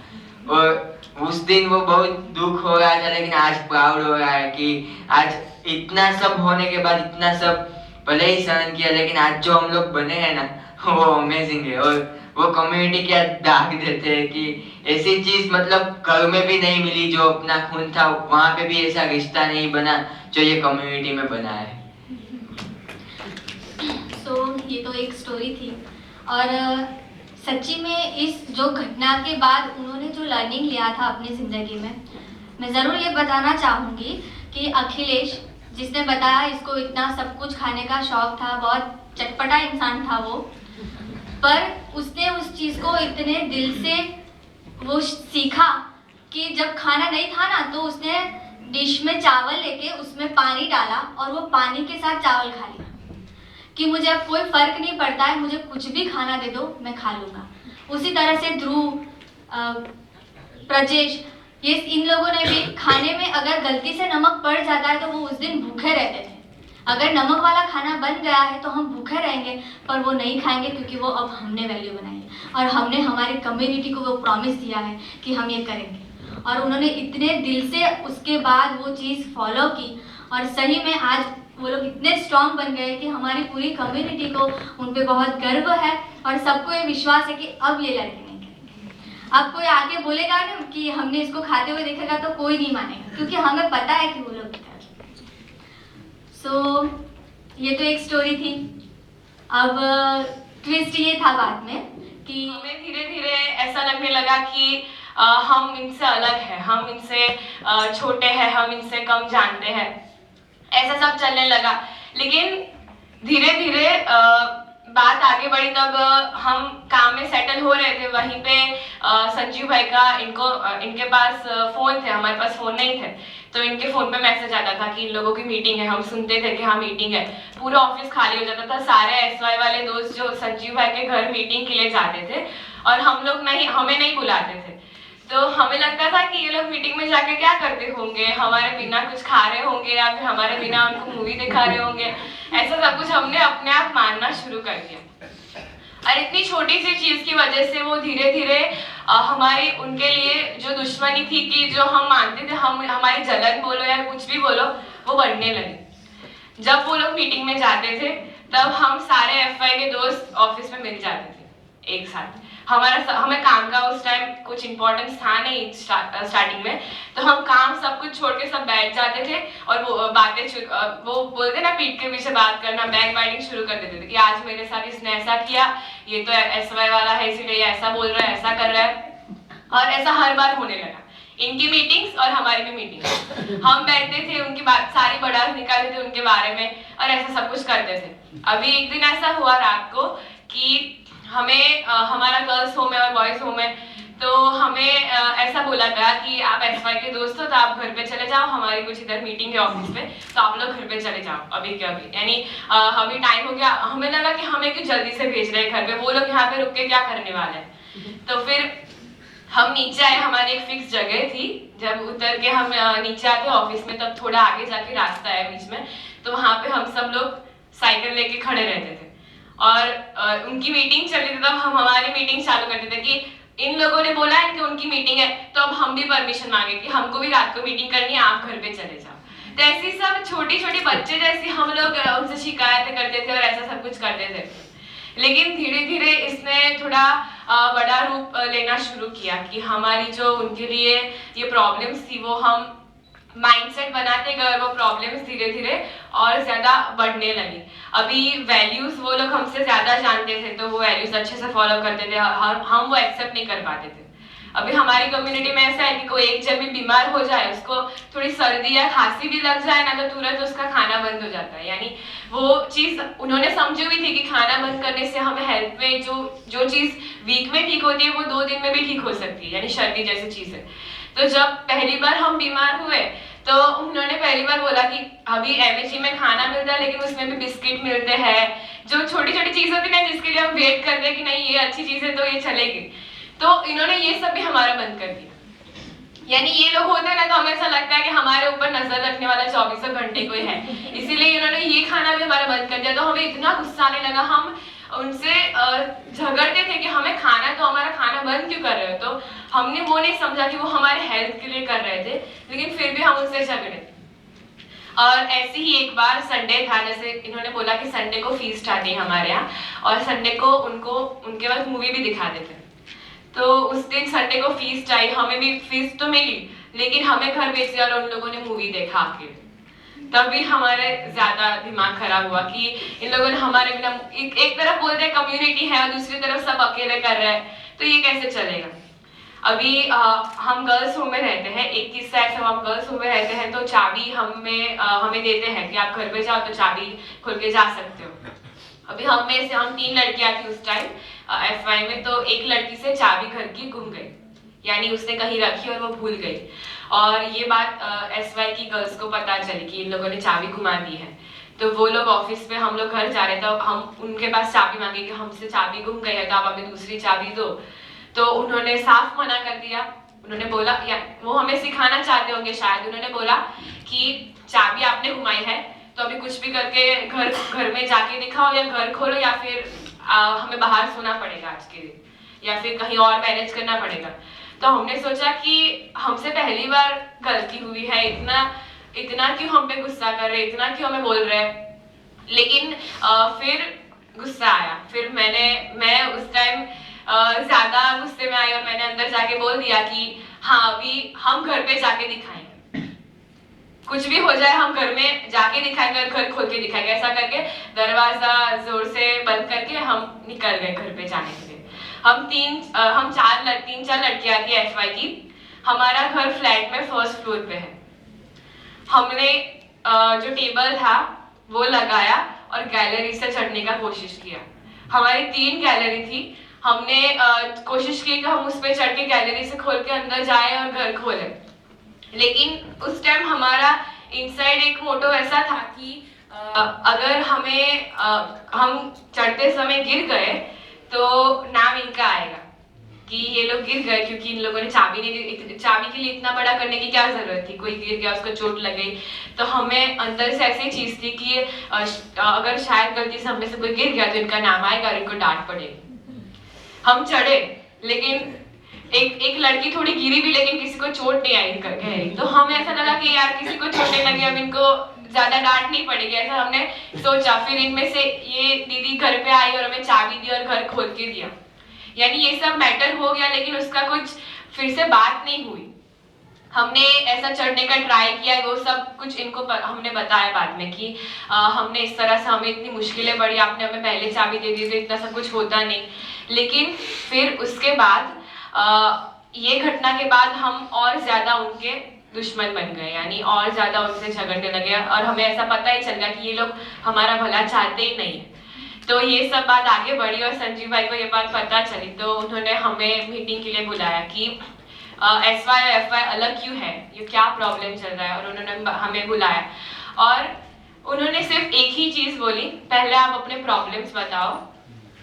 और उस दिन वो बहुत दुख हो रहा था, लेकिन आज प्राउड हो रहा है कि आज इतना सब होने के बाद, इतना सब भले ही सहन किया, लेकिन आज जो हम लोग बने हैं ना वो अमेजिंग है। और वो कम्युनिटी क्या दाग देते हैं कि ऐसी चीज मतलब घर में भी नहीं मिली, जो अपना खून था वहां पे भी ऐसा रिश्ता नहीं बना जो ये कम्युनिटी में बना है। ये तो एक स्टोरी थी, और सच्ची में इस जो घटना के बाद उन्होंने जो लर्निंग लिया था अपनी ज़िंदगी में, मैं ज़रूर ये बताना चाहूँगी कि अखिलेश जिसने बताया इसको इतना सब कुछ खाने का शौक था, बहुत चटपटा इंसान था वो, पर उसने उस चीज़ को इतने दिल से वो सीखा कि जब खाना नहीं था ना तो उसने डिश में चावल लेके उसमें पानी डाला और वो पानी के साथ चावल खा लिया, कि मुझे अब कोई फ़र्क नहीं पड़ता है, मुझे कुछ भी खाना दे दो मैं खा लूँगा। उसी तरह से ध्रुव, प्रजेश, ये इन लोगों ने भी खाने में अगर गलती से नमक पड़ जाता है तो वो उस दिन भूखे रहते थे। अगर नमक वाला खाना बन गया है तो हम भूखे रहेंगे, पर वो नहीं खाएंगे, क्योंकि वो अब हमने वैल्यू बनाई है और हमने हमारी कम्युनिटी को वो प्रॉमिस दिया है कि हम ये करेंगे, और उन्होंने इतने दिल से उसके बाद वो चीज़ फॉलो की, और सही में आज वो लोग इतने स्ट्रॉन्ग बन गए कि हमारी पूरी कम्युनिटी को उन पे बहुत गर्व है, और सबको ये विश्वास है कि अब ये लड़के नहीं करेंगे। अब कोई आके बोलेगा ना कि हमने इसको खाते हुए देखेगा तो कोई नहीं मानेगा, क्योंकि हमें पता है कि वो लोग ये तो एक स्टोरी थी। अब ट्विस्ट ये था बाद में कि हमें धीरे धीरे ऐसा लगने लगा कि हम इनसे अलग हैं, हम इनसे छोटे हैं, हम इनसे कम जानते हैं, ऐसा सब चलने लगा। लेकिन धीरे धीरे बात आगे बढ़ी, तब हम काम में सेटल हो रहे थे। वहीं पे संजीव भाई का इनके पास फ़ोन थे, हमारे पास फ़ोन नहीं थे, तो इनके फ़ोन पे मैसेज आता था कि इन लोगों की मीटिंग है। हम सुनते थे कि हाँ मीटिंग है, पूरा ऑफिस खाली हो जाता था। सारे SY वाले दोस्त जो संजीव भाई के घर मीटिंग के लिए जाते थे और हमें नहीं बुलाते थे, तो हमें लगता था कि ये लोग मीटिंग में जाके क्या करते होंगे, हमारे बिना कुछ खा रहे होंगे या फिर हमारे बिना उनको मूवी दिखा रहे होंगे। ऐसा सब कुछ हमने अपने आप मानना शुरू कर दिया, और इतनी छोटी सी चीज़ की वजह से वो धीरे धीरे हमारी उनके लिए जो दुश्मनी थी, कि जो हम मानते थे हमारी जलन बोलो या कुछ भी बोलो, वो बढ़ने लगी। जब वो लोग मीटिंग में जाते थे तब हम सारे FY के दोस्त ऑफिस में मिल जाते थे एक साथ। हमें काम का उस टाइम कुछ इम्पोर्टेंस था नहीं स्टार्टिंग में, तो हम काम सब कुछ छोड़ के सब बैठ जाते थे और वो वो बोलते ना पीठ के पीछे बात करना, बैक बाइटिंग शुरू कर देते थे कि आज मेरे साथ इसने ऐसा किया, ये तो SY वाला है इसीलिए ऐसा बोल रहा है, ऐसा कर रहा है, और ऐसा हर बार होने लगा। इनकी मीटिंग्स और हमारी भी मीटिंग्स। हम बैठते थे, उनकी बात सारी बड़ास निकालते थे उनके बारे में और ऐसा सब कुछ करते थे। अभी एक दिन ऐसा हुआ रात को कि हमें हमारा गर्ल्स होम है और बॉयज होम है, तो हमें ऐसा बोला गया कि आप एसवाई के दोस्त हो तो आप घर पे चले जाओ, हमारी कुछ इधर मीटिंग है ऑफिस में, तो आप लोग घर पे चले जाओ अभी के अभी। यानी अभी टाइम हो गया, हमें लगा कि हमें क्यों जल्दी से भेज रहे हैं घर पे, वो लोग यहाँ पे रुक के क्या करने वाले हैं। तो फिर हम नीचे आए, हमारी एक फिक्स जगह थी, जब उतर के हम नीचे आते ऑफिस में तब थोड़ा आगे जाके रास्ता है बीच में, तो वहाँ पे हम सब लोग साइकिल लेके खड़े रहते थे और उनकी मीटिंग चल रही थी, तब हम हमारी मीटिंग चालू करते थे कि इन लोगों ने बोला है कि उनकी मीटिंग है, तो अब हम भी परमिशन मांगे कि हमको भी रात को मीटिंग करनी है, आप घर पे चले जाओ। तो ऐसी सब छोटी छोटी बच्चे जैसी हम लोग उनसे शिकायतें करते थे और ऐसा सब कुछ करते थे। लेकिन धीरे धीरे इसने थोड़ा बड़ा रूप लेना शुरू किया कि हमारी जो उनके लिए ये प्रॉब्लम्स थी वो हम माइंडसेट बनाते गए, वो प्रॉब्लम्स धीरे धीरे और ज्यादा बढ़ने लगी। अभी वैल्यूज वो लोग हमसे ज्यादा जानते थे, तो वो वैल्यूज अच्छे से फॉलो करते थे, हम वो एक्सेप्ट नहीं कर पाते थे। अभी हमारी कम्युनिटी में ऐसा है कि कोई एक जब भी बीमार हो जाए, उसको थोड़ी सर्दी या खांसी भी लग जाए ना, तो तुरंत उसका खाना बंद हो जाता है। यानी वो चीज उन्होंने समझी हुई थी कि खाना बंद करने से हमें हेल्थ में जो चीज वीक में ठीक होती है वो 2 दिन में भी ठीक हो सकती है, यानी सर्दी जैसी चीज है। तो जब पहली बार हम बीमार हुए तो उन्होंने पहली बार बोला कि अभी एमएचजी में खाना मिलता है लेकिन उसमें भी बिस्किट मिलते हैं, जो छोटी छोटी चीज होती है ना जिसके लिए हम वेट करते हैं कि नहीं ये अच्छी चीज है तो ये चलेगी, तो इन्होंने ये सब भी हमारा बंद कर दिया। यानी ये लोग होते हैं ना तो हमें ऐसा लगता है कि हमारे ऊपर नजर रखने वाला 24 घंटे कोई है, इसीलिए इन्होंने ये खाना भी हमारा बंद कर दिया। तो हमें इतना गुस्सा आने लगा, हम उनसे झगड़ते थे कि हमें खाना, तो हमारा खाना बंद क्यों कर रहे हो। तो हमने वो नहीं समझा कि वो हमारे हेल्थ के लिए कर रहे थे, लेकिन फिर भी हम उनसे झगड़े। और ऐसे ही एक बार संडे था, जैसे इन्होंने बोला कि संडे को फीस्ट आती है हमारे यहाँ और संडे को उनके पास मूवी भी दिखाते थे। तो उस दिन संडे को फीस्ट आई, हमें भी फीस्ट तो मिली लेकिन हमें घर भेज दिया और उन लोगों ने मूवी देखा आके। तब भी हमारे ज्यादा दिमाग खराब हुआ कि इन लोगों ने हमारे बिना, एक तरफ बोलते हैं कम्युनिटी है और दूसरी तरफ सब अकेले कर रहे हैं, तो ये कैसे चलेगा। अभी हम गर्ल्स होम में रहते हैं, एक किस्सा ऐसा, हम गर्ल्स होम में रहते हैं तो चाबी हमें देते हैं कि आप घर पे जाओ तो चाबी खोल के जा सकते हो। अभी हम 3 लड़कियां थी उस टाइम एफवाई में, तो एक लड़की से चाबी घर की गुम गई, यानी उसने कहीं रखी और वो भूल गई। और ये बात एसवाई की गर्ल्स को पता चली कि इन लोगों ने चाबी घुमा दी है। तो वो लोग ऑफिस पे, हम लोग घर जा रहे थे, तो हम उनके पास चाबी मांगे कि हमसे चाबी गुम गई है तो आप हमें दूसरी चाबी दो। तो उन्होंने साफ मना कर दिया। उन्होंने बोला, या वो हमें सिखाना चाहते होंगे शायद, उन्होंने बोला कि चाबी आपने घुमाई है तो अभी कुछ भी करके घर में जाके दिखाओ या घर खोलो या फिर हमें बाहर सोना पड़ेगा आज के दिन, या फिर कहीं और मैनेज करना पड़ेगा। तो हमने सोचा कि हमसे पहली बार गलती हुई है, इतना क्यों हम पे गुस्सा कर रहे, इतना क्यों हमें बोल रहे हैं। लेकिन फिर गुस्सा आया, फिर मैं उस टाइम ज्यादा गुस्से में आई और मैंने अंदर जाके बोल दिया कि हाँ अभी हम घर पे जाके दिखाएंगे, कुछ भी हो जाए हम घर में जाके दिखाएंगे, घर खोल के दिखाएंगे। ऐसा करके दरवाजा जोर से बंद करके हम निकल गए घर पे जाने के लिए। हम 3-4 लड़कियां थी एफवाई की। हमारा घर फ्लैट में 1st फ्लोर पे है। हमने जो टेबल था वो लगाया और गैलरी से चढ़ने का कोशिश किया। हमारी 3 गैलरी थी, हमने कोशिश की कि हम उस पे चढ़ के गैलरी से खोल के अंदर जाए और घर खोले। लेकिन उस टाइम हमारा इनसाइड एक मोटो ऐसा था कि अगर हम चढ़ते समय गिर गए तो नाम इनका आएगा कि ये लोग गिर गए, क्योंकि इन लोगों ने चाबी के लिए इतना बड़ा करने की क्या जरूरत थी, कोई गिर गया उसको चोट लग गई। तो हमें अंदर से ऐसी चीज थी कि अगर शायद गलती से हमें से कोई गिर गया तो इनका नाम आएगा और इनको डांट पड़ेगी। हम चढ़े, लेकिन एक लड़की थोड़ी गिरी भी लेकिन किसी को चोट नहीं आई गहरी। तो हमें ऐसा लगा कि यार किसी को चोटें लगी, अब इनको ज्यादा डांट नहीं पड़ेगी, ऐसा हमने सोचा। फिर इनमें से ये दीदी घर पे आई और हमें चाबी दी और घर खोल के दिया। यानी ये सब मैटर हो गया, लेकिन उसका कुछ फिर से बात नहीं हुई। हमने ऐसा चढ़ने का ट्राई किया, वो सब कुछ इनको हमने बताया बाद में कि हमने इस तरह से, हमें इतनी मुश्किलें पड़ी, आपने हमें पहले चाबी दे दी तो इतना सब कुछ होता नहीं। लेकिन फिर उसके बाद ये घटना के बाद हम और ज़्यादा उनके दुश्मन बन गए, यानी और ज़्यादा उनसे झगड़ने लगे और हमें ऐसा पता ही चल गया कि ये लोग हमारा भला चाहते ही नहीं है। तो ये सब बात आगे बढ़ी और संजीव भाई को ये बात पता चली, तो उन्होंने हमें मीटिंग के लिए बुलाया कि SY और FY अलग क्यों है, ये क्या प्रॉब्लम चल रहा है, और उन्होंने हमें बुलाया और उन्होंने सिर्फ एक ही चीज़ बोली, पहले आप अपने प्रॉब्लम्स बताओ।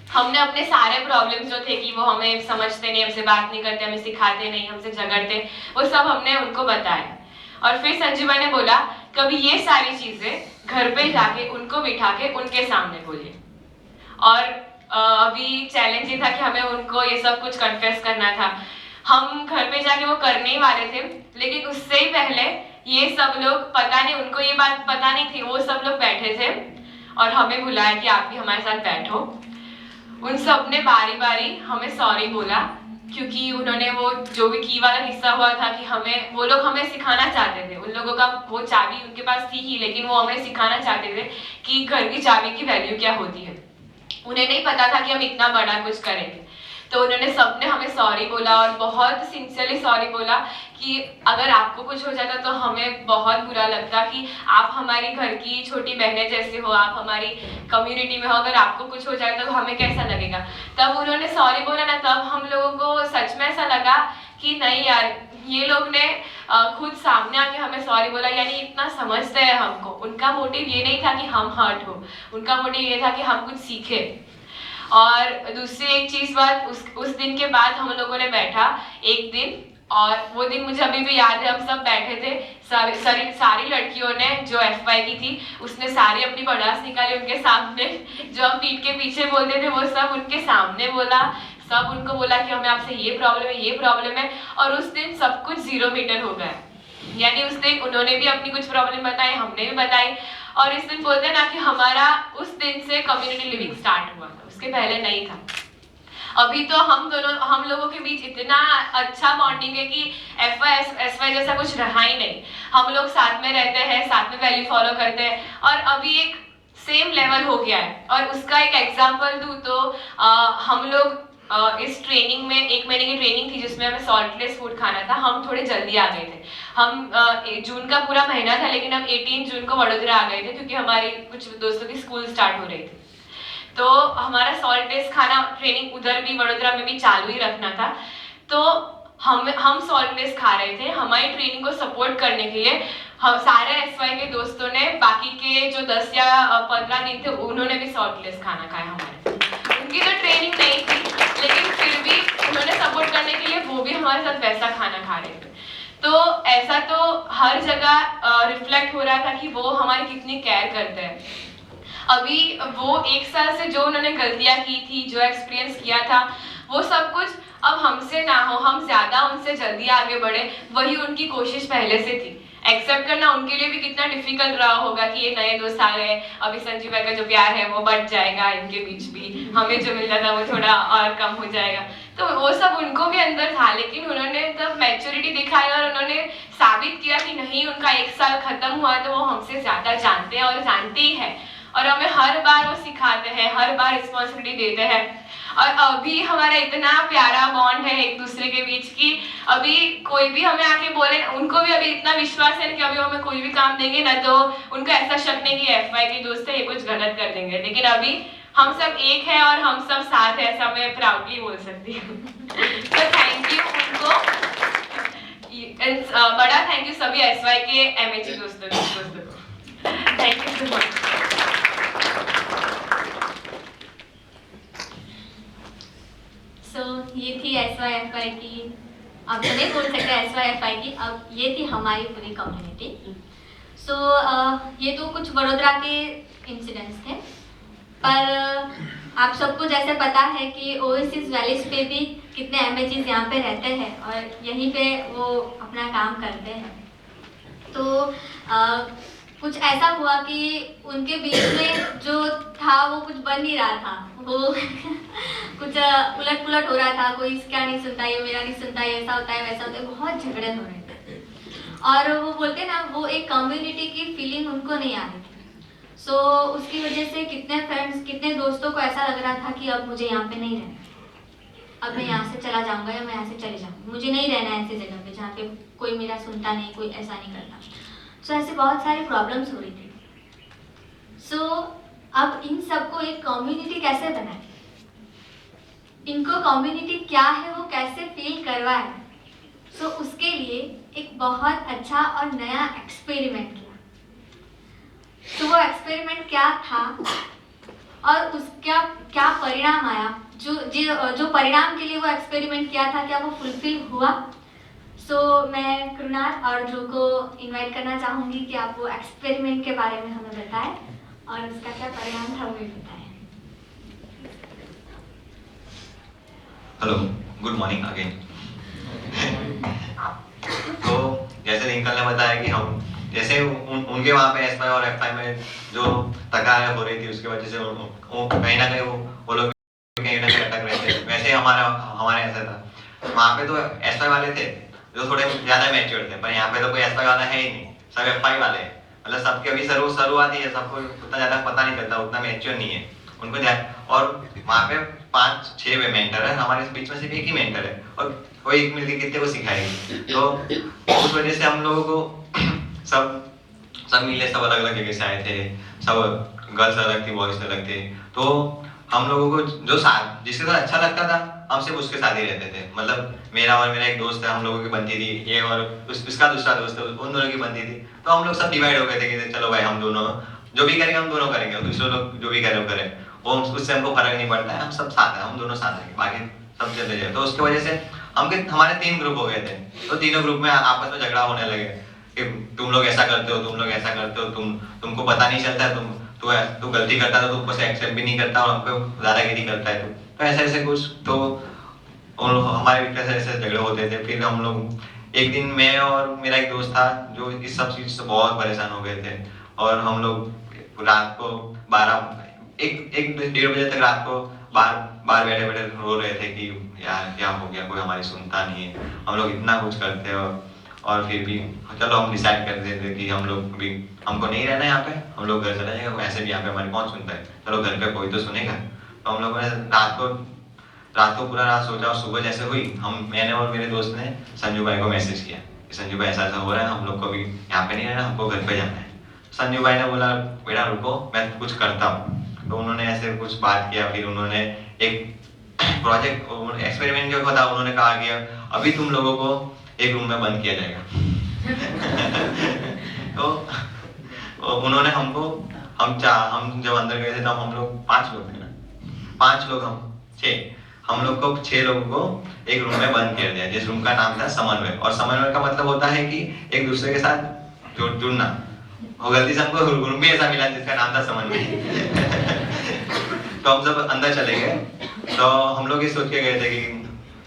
हमने अपने सारे प्रॉब्लम्स जो थे कि वो हमें समझते नहीं, हमसे बात नहीं करते, हमें सिखाते नहीं, हमसे झगड़ते, वो सब हमने उनको बताया। और फिर संजीव भाई ने बोला कभी ये सारी चीज़ें घर पे जाके उनको बिठा के उनके सामने बोलिए। और अभी चैलेंज ये था कि हमें उनको ये सब कुछ कन्फेस करना था। हम घर पे जाके वो करने ही वाले थे, लेकिन उससे ही पहले ये सब लोग, पता नहीं उनको ये बात पता नहीं थी, वो सब लोग बैठे थे और हमें बुलाया कि आप भी हमारे साथ बैठो। उन सब ने बारी बारी हमें सॉरी बोला, क्योंकि उन्होंने वो जो भी की वाला हिस्सा हुआ था कि हमें, वो लोग हमें सिखाना चाहते थे, उन लोगों का वो चाबी उनके पास थी ही, लेकिन वो हमें सिखाना चाहते थे कि घर की चाबी की वैल्यू क्या होती है। उन्हें नहीं पता था कि हम इतना बड़ा कुछ करेंगे। तो उन्होंने सबने हमें सॉरी बोला और बहुत सिंसियरली सॉरी बोला कि अगर आपको कुछ हो जाता तो हमें बहुत बुरा लगता कि आप हमारी घर की छोटी बहनें जैसे हो, आप हमारी कम्युनिटी में हो, अगर आपको कुछ हो जाए तो हमें कैसा लगेगा। तब उन्होंने सॉरी बोला ना, तब हम लोगों को सच में ऐसा लगा कि नहीं यार, ये लोग ने खुद सामने आके हमें सॉरी बोला, यानी इतना समझते हैं हमको। उनका मोटिव ये नहीं था कि हम हर्ट हो, उनका मोटिव ये था कि हम कुछ सीखे। और दूसरी एक चीज़ बात, उस दिन के बाद हम लोगों ने बैठा एक दिन, और वो दिन मुझे अभी भी याद है। हम सब बैठे थे, सारी लड़कियों ने जो FY की थी उसने सारी अपनी भड़ास निकाली उनके सामने, जो हम पीठ के पीछे बोलते थे वो सब उनके सामने बोला। सब उनको बोला कि हमें आपसे ये प्रॉब्लम है, ये प्रॉब्लम है, और उस दिन सब कुछ 0 मीटर हो गया। यानी उस दिन उन्होंने भी अपनी कुछ प्रॉब्लम बताई, हमने भी बताई, और इस दिन बोलते हैं ना कि हमारा उस दिन से कम्युनिटी लिविंग स्टार्ट हुआ था, उसके पहले नहीं था। अभी तो हम लोगों के बीच इतना अच्छा बॉन्डिंग है कि FY SY जैसा कुछ रहा ही नहीं। हम लोग साथ में रहते हैं, साथ में वैल्यू फॉलो करते हैं, और अभी एक सेम लेवल हो गया है। और उसका एक एग्जांपल दूं तो हम लोग इस ट्रेनिंग में, 1 महीने की ट्रेनिंग थी जिसमें हमें सॉल्टलेस फूड खाना था। हम थोड़े जल्दी आ गए थे, हम जून का पूरा महीना था, लेकिन हम 18 जून को वडोदरा आ गए थे क्योंकि हमारी कुछ दोस्तों की स्कूल स्टार्ट हो रही थी। तो हमारा सॉल्टलेस खाना ट्रेनिंग उधर भी वडोदरा में भी चालू ही रखना था। तो हम सॉल्टलेस खा रहे थे। हमारी ट्रेनिंग को सपोर्ट करने के लिए हम सारे SY के दोस्तों ने बाकी के जो 10 या 15 दिन थे उन्होंने भी सॉल्टलेस खाना खाया हमारे। उनकी तो ट्रेनिंग नहीं थी, लेकिन फिर भी उन्होंने सपोर्ट करने के लिए वो भी हमारे साथ वैसा खाना खा रहे थे। तो ऐसा तो हर जगह रिफ्लेक्ट हो रहा था कि वो हमारी कितनी केयर करते हैं। अभी वो 1 साल से जो उन्होंने गलतियां की थी, जो एक्सपीरियंस किया था, वो सब कुछ अब हमसे ना हो, हम ज्यादा उनसे जल्दी आगे बढ़े, वही उनकी कोशिश पहले से थी। एक्सेप्ट करना उनके लिए भी कितना डिफिकल्ट रहा होगा कि ये नए दोस्त आ गए, अभी संजीव भाई का जो प्यार है वो बढ़ जाएगा, इनके बीच भी हमें जो मिल रहा था वो थोड़ा और कम हो जाएगा। तो वो सब उनको भी अंदर था, लेकिन उन्होंने तब मैच्योरिटी दिखाई और उन्होंने साबित किया कि नहीं, उनका 1 साल खत्म हुआ तो वो हमसे ज्यादा जानते हैं और जानते ही है, और हमें हर बार वो सिखाते हैं, हर बार रिस्पॉन्सिबिलिटी देते हैं। और अभी हमारा इतना प्यारा बॉन्ड है एक दूसरे के बीच की अभी कोई भी हमें आके बोले, उनको भी अभी इतना विश्वास है कि अभी हमें कोई भी काम देंगे ना तो उनका ऐसा शक नहीं कि FY के दोस्त है ये कुछ गलत कर देंगे, लेकिन अभी हम सब एक है और हम सब साथ है, ऐसा मैं प्राउडली बोल सकती हूँ। तो थैंक यू उनको, बड़ा थैंक यू सभी SY के MHE दोस्तों को। Thank you so much. ये थी SY FY की, अब तो नहीं बोल सकते SY FY की, अब ये थी हमारी पूरी कम्युनिटी। ये तो कुछ वडोदरा के इंसिडेंट्स थे, पर आप सबको जैसे पता है कि ओएसिस वैलीज पे भी कितने MHEs यहाँ पे रहते हैं और यहीं पे वो अपना काम करते हैं। तो कुछ ऐसा हुआ कि उनके बीच में जो था वो कुछ बन नहीं रहा था, वो कुछ उलट पुलट हो रहा था, कोई इसका नहीं सुनता, ये मेरा नहीं सुनता, ये ऐसा होता है वैसा होता है, बहुत झगड़े हो रहे थे। और वो बोलते ना, वो एक कम्युनिटी की फीलिंग उनको नहीं आ रही थी। उसकी वजह से कितने फ्रेंड्स, कितने दोस्तों को ऐसा लग रहा था कि अब मुझे यहाँ पे नहीं रहना। अब मैं यहाँ से चला जाऊँगा या मैं यहाँ से चले जाऊँगी, मुझे नहीं रहना है ऐसी जगह पे जहाँ पे कोई मेरा सुनता नहीं, कोई ऐसा नहीं करता। सो ऐसे बहुत सारी प्रॉब्लम्स हो रही थी। सो अब इन सबको एक कम्युनिटी कैसे बनाए, इनको कम्युनिटी क्या है वो कैसे फील करवाए। सो उसके लिए एक बहुत अच्छा और नया एक्सपेरिमेंट किया। तो वो एक्सपेरिमेंट क्या था और उसका क्या परिणाम आया, जो परिणाम के लिए वो एक्सपेरिमेंट किया था, क्या वो फुलफिल हुआ। सो मैं कृणाल और ध्रुव को इनवाइट करना चाहूँगी कि आप वो एक्सपेरिमेंट के बारे में हमें बताएं और उसका क्या परिणाम था वो भी बताएं। Hello, good morning again. तो जैसे रिंकल ने बताया कि हम जैसे उनके वहाँ पे एसपाई और एफआई में जो तकरार हो रही थी उसकी वजह से कहीं ना कहीं वो लोग कहीं ना कहीं अटक रहे थे। वैसे हमारे ऐसा था, वहाँ पे तो एसपाई वाले थे जो थोड़े ज्यादा मैच्योर थे, पर यहाँ पे तो कोई एसपाई वाला है ही नहीं, सब एफआई वाले हैं। मतलब सबके अभी शुरुआत ही है, सबको उतना ज्यादा पता नहीं चलता, उतना मैच्योर नहीं है उनको और वहाँ पे 5-6 मेंटर है, हमारे बीच में सिर्फ एक ही मेंटर है और वो एक मिलकर कितने को सिखाएगी। तो उस वजह से हम लोगों को सब मिले, सब अलग अलग जगह से आए थे, सब गर्ल्स अलग थी, बॉयज अलग थे। तो हम लोगों को जो साथ जिसके साथ अच्छा लगता था हम सिर्फ उसके साथ ही रहते थे। मतलब मेरा और मेरा एक दोस्त है, हम लोगों की बनती थी, ये और उसका दूसरा दोस्त है, उन दोनों की बनती थी। तो हम लोग सब डिवाइड हो गए थे कि चलो भाई हम दोनों जो भी करेंगे हम दोनों करेंगे, दूसरे लोग जो भी करें वो करें, वो उससे हमको फर्क नहीं पड़ता है, हम सब साथ हैं, हम दोनों साथ हैं, बाकी सब चलते जाए। तो उसकी वजह से हमारे 3 ग्रुप हो गए थे। तो तीनों ग्रुप में आपस में झगड़ा होने लगे कि तुम लोग ऐसा करते हो, तुम लोग ऐसा करते हो, तुमको पता नहीं चलता है, तू गलती करता है तो तू ऊपर से एक्सेप्ट भी नहीं करता और हमको दादागिरी करता है। तो ऐसे कुछ तो हमारे बीच ऐसे झगड़े होते थे। फिर हम लोग एक दिन, मैं और मेरा एक दोस्त था जो इस सब चीज से बहुत परेशान हो गए थे और हम लोग रात को 1-1-1:30 बजे तक रात को बाहर बैठे बैठे रो रहे थे कि यार क्या हो गया, कोई हमारी सुनता नहीं है, हम लोग इतना कुछ करते हो और फिर भी चलो हम डिसाइड कर देते कि हम लोग भी हमको नहीं रहना यहाँ पे, हम लोग घर चले जाएंगे, वैसे भी यहाँ पे हमारे कौन सुनता है, चलो घर पे कोई तो सुनेगा। तो हम लोगों ने रात को पूरा रात सोचा और सुबह जैसे हुई मैंने और मेरे दोस्त ने संजू भाई को मैसेज किया कि संजू भाई ऐसा हो रहा है, हम लोग को भी यहाँ पे नहीं रहना, हमको घर पे जाना है। संजू भाई ने बोला बेटा रुको मैं कुछ करता हूँ। तो उन्होंने ऐसे कुछ बात किया, फिर उन्होंने एक प्रोजेक्ट एक्सपेरिमेंट जो था उन्होंने कहा कि अभी तुम लोगों को एक रूम में बंद किया जाएगा। तो उन्होंने हमको हम जब अंदर गए थे तब हम लोग 5 लोग थे ना, 5 लोग हम लोग को 6 लोगों को एक रूम में बंद किया गया, जिस रूम का नाम था समन्वय। और समन्वय का मतलब होता है कि एक दूसरे के साथ जुड़ना। और गलती से हमको रूम भी ऐसा मिला जिसका नाम था समन्वय। तो हम सब अंदर चले गए। तो हम लोग ये सोच के गए थे कि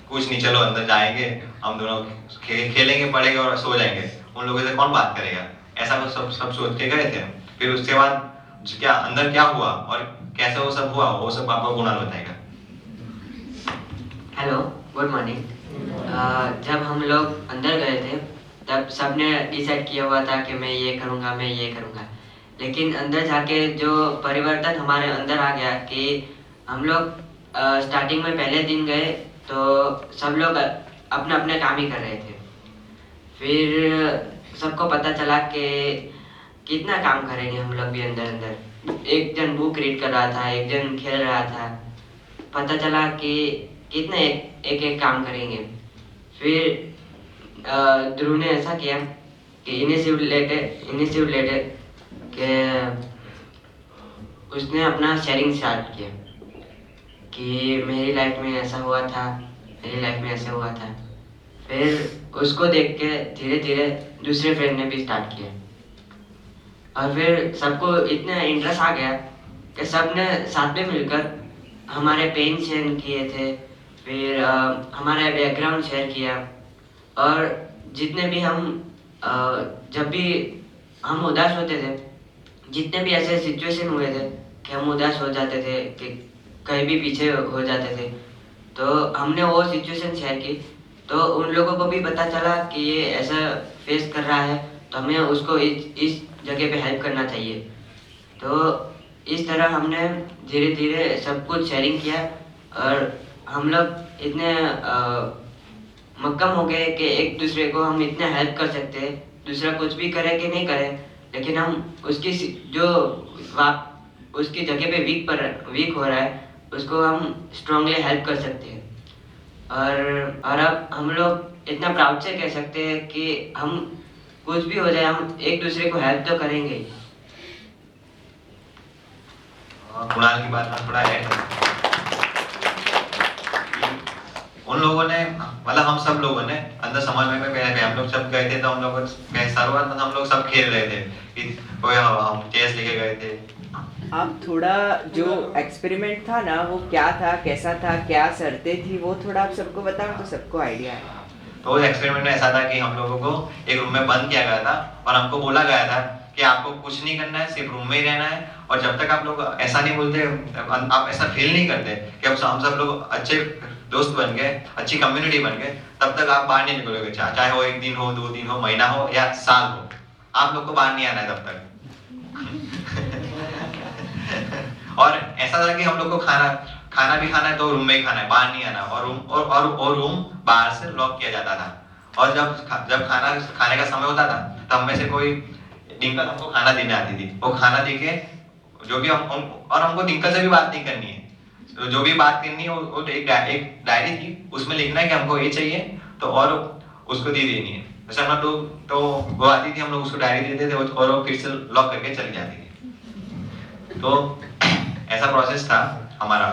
कुछ नहीं, चलो अंदर जाएंगे, हम दोनों खेलेंगे, पढ़ेंगे और सो जाएंगे, उन लोगों से कौन बात करेगा, ऐसा वो सब सोच के गए थे। फिर उसके बाद क्या अंदर क्या हुआ और कैसे वो सब हुआ वो सब आपको कुणाल बताएगा। Hello, good morning. जब हम लोग अंदर गए थे तब सबने डिसाइड किया हुआ था कि मैं ये करूँगा, मैं ये करूँगा। लेकिन अंदर जाके जो परिवर्तन हमारे अंदर आ गया कि हम लोग स्टार्टिंग में पहले दिन गए तो सब लोग अपने अपने काम ही कर रहे थे। फिर सबको पता चला कि कितना काम करेंगे हम लोग भी अंदर। एक जन बुक रीड कर रहा था, एक जन खेल रहा था। पता चला कि कितने एक काम करेंगे। फिर ध्रुव ने ऐसा किया कि इनिशिएटिव लेते कि उसने अपना शेयरिंग स्टार्ट किया कि मेरी लाइफ में ऐसा हुआ था, मेरी लाइफ में ऐसा हुआ था। फिर उसको देख के धीरे धीरे दूसरे फ्रेंड ने भी स्टार्ट किया और फिर सबको इतना इंटरेस्ट आ गया कि सब ने साथ में मिलकर हमारे पेन शेयर किए थे। फिर हमारा बैकग्राउंड शेयर किया और जितने भी जब भी हम उदास होते थे, जितने भी ऐसे सिचुएशन हुए थे कि हम उदास हो जाते थे कि कहीं भी पीछे हो जाते थे, तो हमने वो सिचुएशन शेयर की। तो उन लोगों को भी पता चला कि ये ऐसा फेस कर रहा है तो हमें उसको इस जगह पे हेल्प करना चाहिए। तो इस तरह हमने धीरे धीरे सब कुछ शेयरिंग किया और हम लोग इतने मक्कम हो गए कि एक दूसरे को हम इतना हेल्प कर सकते हैं, दूसरा कुछ भी करे कि नहीं करे, लेकिन हम उसकी जो उसकी जगह पे वीक हो रहा है उसको हम स्ट्रांगली हेल्प कर सकते हैं। और अब हम लोग इतना प्राउड से कह सकते हैं कि हम कुछ भी हो जाए हम एक दूसरे को हेल्प तो करेंगे। कुणाल की बात में थोड़ा ऐड उन लोगों ने मतलब हम सब लोगों ने अंदर समन्वय में गए थे, हम लोग सब गए थे तो हम लोग शुरुआत में हम लोग सब खेल रहे थे कि कोई हम चेस लेके गए थे। आप थोड़ा जो एक्सपेरिमेंट था ना वो क्या था, कैसा था, क्या शर्तें थी, वो थोड़ा आप सबको बताओ तो सबको आइडिया है। तो एक्सपेरिमेंट में ऐसा था कि हम लोगों को एक रूम में बंद किया गया था और हमको बोला गया था कि आपको कुछ नहीं करना है, सिर्फ रूम में ही रहना है, और जब तक आप लोग ऐसा नहीं बोलते, आप ऐसा फील नहीं करते कि अब हम सब लोग अच्छे दोस्त बन गए, अच्छी कम्युनिटी बन गए, तब तक आप बाहर नहीं निकलोगे। चाहे वो 1 दिन हो, 2 दिन हो, महीना हो या साल हो, आप लोग को बाहर नहीं आना है तब तक। और ऐसा था कि हम लोग को खाना भी खाना है तो रूम में ही खाना है, बाहर नहीं आना, और रूम बाहर से लॉक किया जाता था। और जब खाने का समय होता था तब हम में से कोई डिंकल हमको खाना देने आती थी, वो खाना देके जो भी और हमको डिंकल से भी बात नहीं करनी है, तो जो भी बात करनी है वो एक डायरी थी, उसमें लिखना है कि हमको ये चाहिए तो और उसको दे देनी है। जैसे हम लोग तो वो आती थी, हम लोग उसको डायरी देते थे और वो फिर से लॉक करके चली जाती थी। तो ऐसा प्रोसेस था हमारा।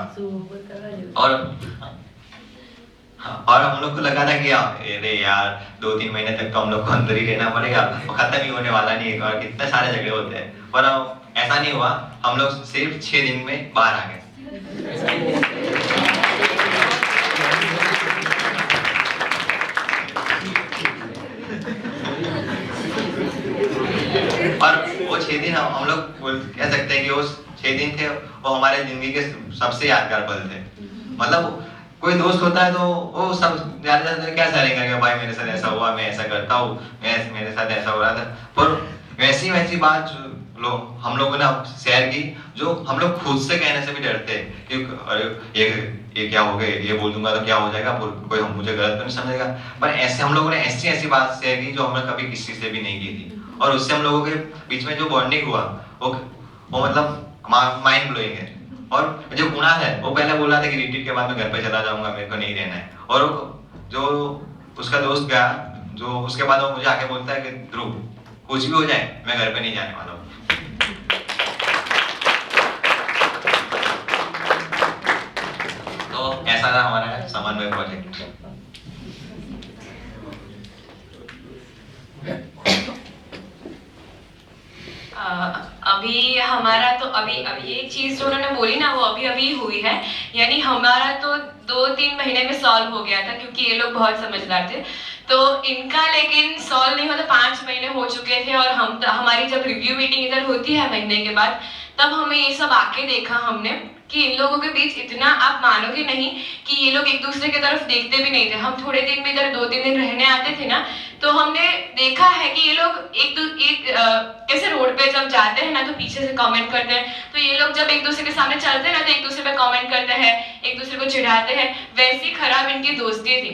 और हम लोग को लगा था कि अरे यार 2-3 महीने तक तो हम लोग को अंदर ही रहना पड़ेगा, वो खत्म ही होने वाला नहीं है, और कितने सारे झगड़े होते हैं, पर ऐसा नहीं हुआ। हम लोग सिर्फ 6 दिन में बाहर आ गए। और वो 6 दिन हम लोग कह सकते हैं कि वो 6 दिन थे, वो हमारे जिंदगी के सबसे यादगार पल थे। मतलब कोई दोस्त होता है तो वो सब ज्यादा क्या शेयरिंग करेगा, भाई मेरे साथ ऐसा हुआ, मैं ऐसा करता हूँ, मेरे साथ ऐसा हो रहा था, पर वैसी बात हम लोगों ने शेयर की जो हम लोग खुद से कहने से भी डरते हैं कि अरे ये क्या हो गया, ये बोल दूंगा तो क्या हो जाएगा, कोई मुझे गलत तो नहीं समझेगा। पर ऐसे हम लोगों ने ऐसी बात शेयर की जो हमने कभी किसी से भी नहीं की थी, और उससे हम लोगों के बीच में जो बॉन्डिंग हुआ वो मतलब माइंड ब्लोइंग है। और जो कुणाल है वो पहले बोल रहा था कि रिट्रीट के बाद मैं घर पे चला जाऊंगा, मेरे को नहीं रहना है, और जो उसका दोस्त गया, जो उसके बाद वो मुझे आके बोलता है कि ध्रुव कुछ भी हो जाए मैं घर पे नहीं जाने वाला हूँ। तो ऐसा था हमारा समन्वय प्रोजेक्ट। अभी हमारा तो अभी ये चीज जो उन्होंने बोली ना वो अभी हुई है, यानी हमारा तो 2-3 महीने में सॉल्व हो गया था, क्योंकि ये लोग बहुत समझदार थे। तो इनका लेकिन सॉल्व नहीं होता, 5 महीने हो चुके थे, और हमारी जब रिव्यू मीटिंग इधर होती है महीने के बाद, तब हमें ये सब आके देखा हमने कि इन लोगों के बीच इतना, आप मानोगे नहीं कि ये लोग एक दूसरे की तरफ देखते भी नहीं थे। हम थोड़े दिन में इधर 2-3 दिन रहने आते थे ना, तो हमने देखा है कि ये लोग कैसे रोड पे जब जाते हैं ना तो पीछे से कमेंट करते हैं, तो ये लोग जब एक दूसरे के सामने चलते हैं ना तो एक दूसरे पे कमेंट करते हैं, एक दूसरे को चिढ़ाते हैं। वैसी खराब इनकी दोस्ती थी।